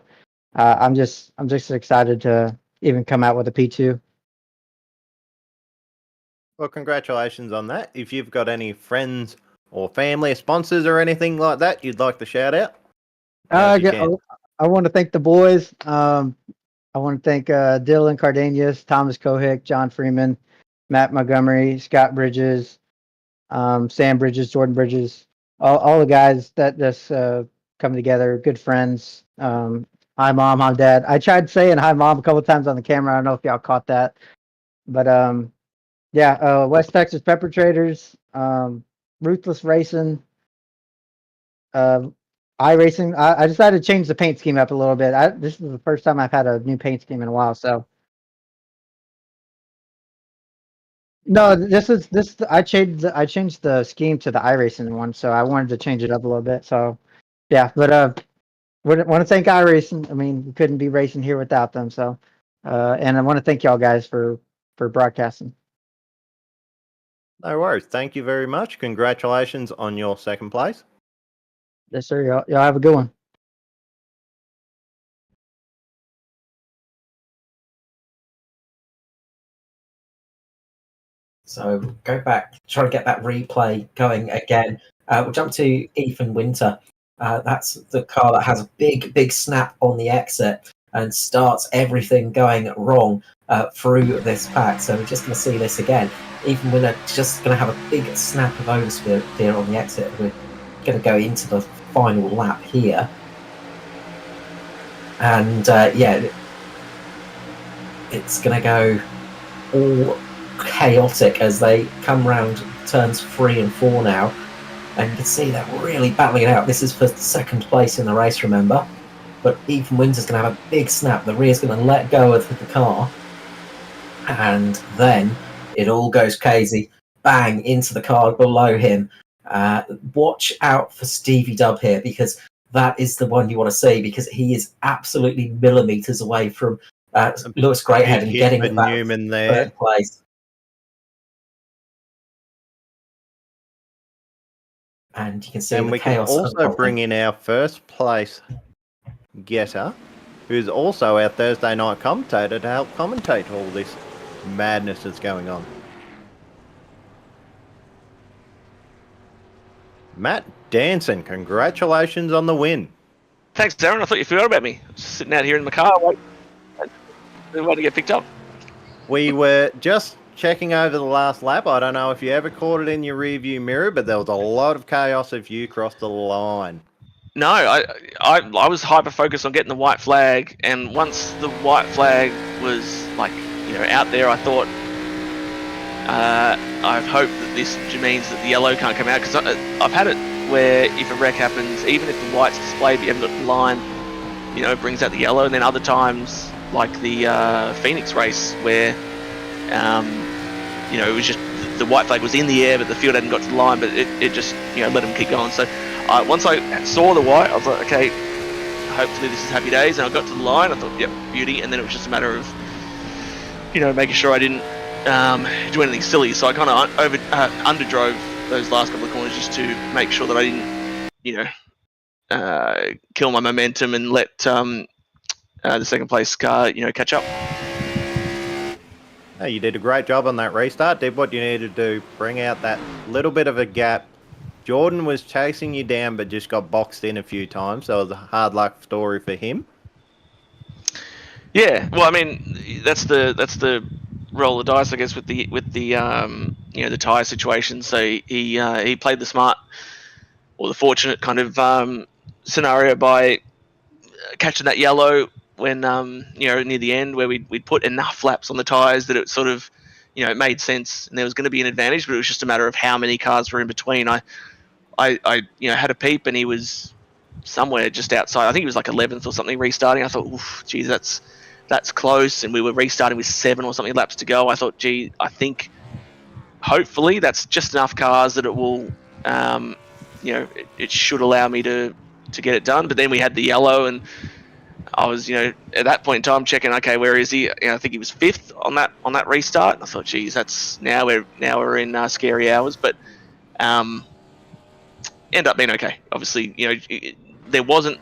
I'm just excited to even come out with a P2. Well, congratulations on that. If you've got any friends or family or sponsors or anything like that you'd like to shout out, now's your chance. I want to thank the boys. I want to thank Dylan Cardenas, Thomas Kohick, John Freeman, Matt Montgomery, Scott Bridges, Sam Bridges, Jordan Bridges, all the guys that just come together, good friends. Hi mom, hi dad. I tried saying hi mom a couple times on the camera. I don't know if y'all caught that, but yeah, West Texas Pepper Traders, Ruthless Racing, iRacing. I decided to change the paint scheme up a little bit. This is the first time I've had a new paint scheme in a while, so. No, this. I changed the scheme to the iRacing one, so I wanted to change it up a little bit. So, yeah, but want to thank iRacing. I mean, we couldn't be racing here without them. So, and I want to thank y'all guys for broadcasting. No worries. Thank you very much. Congratulations on your second place. Yes, sir. Y'all have a good one. So go back, try to get that replay going again. We'll jump to Ethan Winter. That's the car that has a big snap on the exit and starts everything going wrong through this pack. So we're just going to see this again. Ethan Winter just going to have a big snap of oversteer on the exit. We're going to go into the final lap here. And yeah, it's going to go all chaotic as they come round turns 3 and 4 now, and you can see they're really battling it out. This is for second place in the race, remember, but Ethan Winter's going to have a big snap. The rear's going to let go of the car, and then it all goes crazy, bang into the car below him. Watch out for Stevie Dub here, because that is the one you want to see, because he is absolutely millimeters away from Lewis Greathead and getting that Newman there. third place. And you can see And the we can chaos. also bring in our first place getter, who's also our Thursday night commentator, to help commentate all this madness that's going on. Matt Danson, congratulations on the win. Thanks, Darren. I thought you forgot about me. I was just sitting out here in the car waiting to get picked up. We were just checking over the last lap. I don't know if you ever caught it in your rearview mirror, but there was a lot of chaos if you crossed the line. No, I was hyper focused on getting the white flag, and once the white flag was out there, I thought I hope that this means that the yellow can't come out, because I've had it where if a wreck happens, even if the white's displayed but you haven't got the line, it brings out the yellow. And then other times, like the Phoenix race, where it was just the white flag was in the air, but the field hadn't got to the line, but it just let them keep going. So once I saw the white, I was like, okay, hopefully this is happy days. And I got to the line, I thought, yep, beauty. And then it was just a matter of making sure I didn't do anything silly. So I kind of underdrove those last couple of corners just to make sure that I didn't, kill my momentum and let the second place car, catch up. Hey, you did a great job on that restart. Did what you needed to do. Bring out that little bit of a gap. Jordan was chasing you down, but just got boxed in a few times. So it was a hard luck story for him. Yeah, well, I mean, that's the roll of the dice, I guess, with the the tire situation. So he played the smart or the fortunate kind of scenario by catching that yellow when near the end, where we'd put enough laps on the tires that it sort of it made sense and there was going to be an advantage, but it was just a matter of how many cars were in between. I had a peep and he was somewhere just outside. I think he was like 11th or something restarting. I thought, oof, geez, that's close. And we were restarting with 7 or something laps to go. I thought, gee, I think hopefully that's just enough cars that it will, it should allow me to get it done. But then we had the yellow and I was, at that point in time checking, okay, where is he? I think he was 5th on that restart. And I thought, geez, that's now we're in scary hours. But end up being okay. Obviously, there wasn't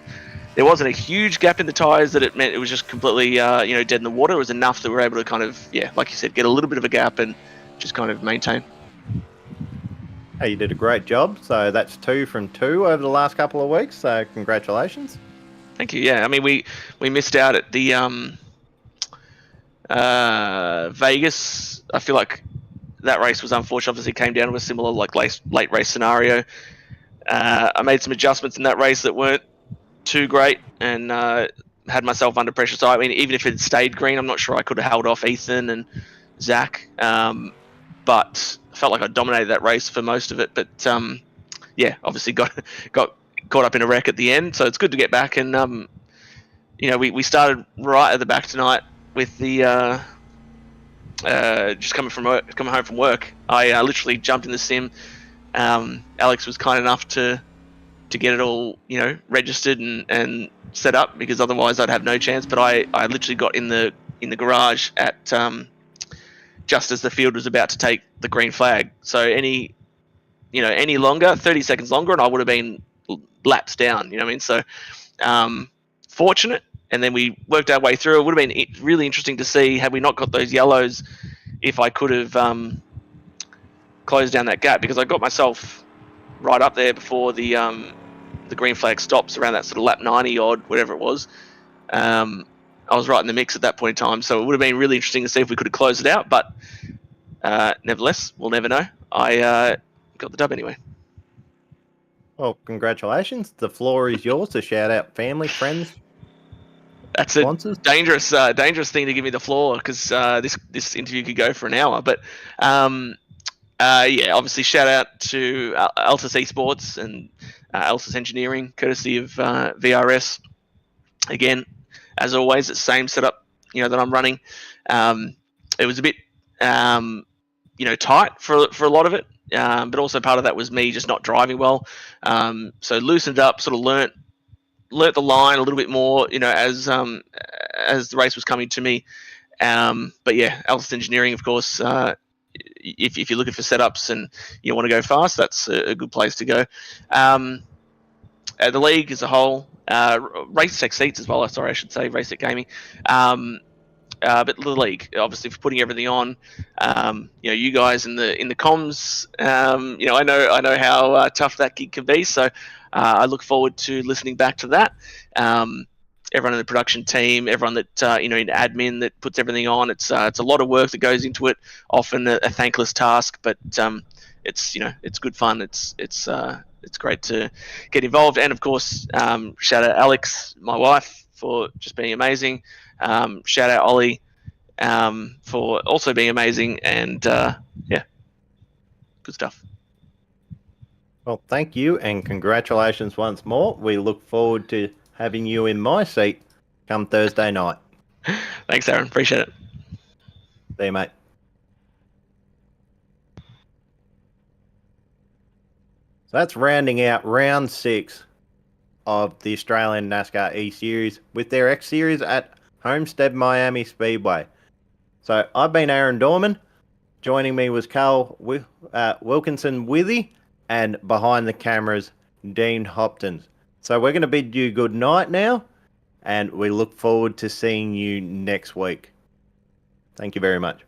a huge gap in the tires that it meant it was just completely dead in the water. It was enough that we were able to kind of, like you said, get a little bit of a gap and just kind of maintain. Hey, you did a great job. So that's 2 from 2 over the last couple of weeks. So congratulations. Thank you. Yeah, I mean we missed out at the Vegas. I feel like that race was unfortunate. Obviously, it came down to a similar late race scenario. I made some adjustments in that race that weren't too great and had myself under pressure. So I mean, even if it had stayed green, I'm not sure I could have held off Ethan and Zach. But I felt like I dominated that race for most of it. But obviously got caught up in a wreck at the end. So it's good to get back. And we started right at the back tonight with the just coming home from work. I literally jumped in the sim. Alex was kind enough to get it all registered and set up, because otherwise I'd have no chance. But I literally got in the garage at just as the field was about to take the green flag. So any longer, 30 seconds longer, and I would have been laps down. You know what I mean? So fortunate. And then we worked our way through. It would have been really interesting to see, had we not got those yellows, if I could have closed down that gap, because I got myself right up there before the green flag stops around that sort of lap 90 odd, whatever it was. I was right in the mix at that point in time, so it would have been really interesting to see if we could have closed it out. But nevertheless, we'll never know. I got the dub anyway. Well, congratulations. The floor is yours to shout out family, friends. That's sponsors. A dangerous thing to give me the floor, because this interview could go for an hour. But obviously shout out to Altus Esports and Altus Engineering, courtesy of VRS. Again, as always, the same setup that I'm running. It was a bit tight for a lot of it, but also part of that was me just not driving well. So loosened up, sort of learnt the line a little bit more, as the race was coming to me. But yeah, Altus Engineering, of course. If you're looking for setups and you want to go fast, that's a good place to go. The league as a whole, Race Tech Seats as well. Sorry, I should say Race Tech Gaming. But the league, obviously, for putting everything on. You guys in the comms. I know how tough that gig can be. So I look forward to listening back to that. Everyone in the production team, everyone that in admin that puts everything on. It's a lot of work that goes into it. Often a thankless task, but it's good fun. It's great to get involved, and of course, shout out Alex, my wife, for just being amazing. Shout out Ollie for also being amazing, and good stuff. Well, thank you, and congratulations once more. We look forward to having you in my seat come Thursday night. Thanks, Aaron. Appreciate it. See you, mate. So that's rounding out round 6 of the Australian NASCAR eSeries with their X Series at Homestead Miami Speedway. So I've been Aaron Dorman. Joining me was Carl Wilkinson Withy, and behind the cameras, Dean Hopkins. So we're going to bid you good night now, and we look forward to seeing you next week. Thank you very much.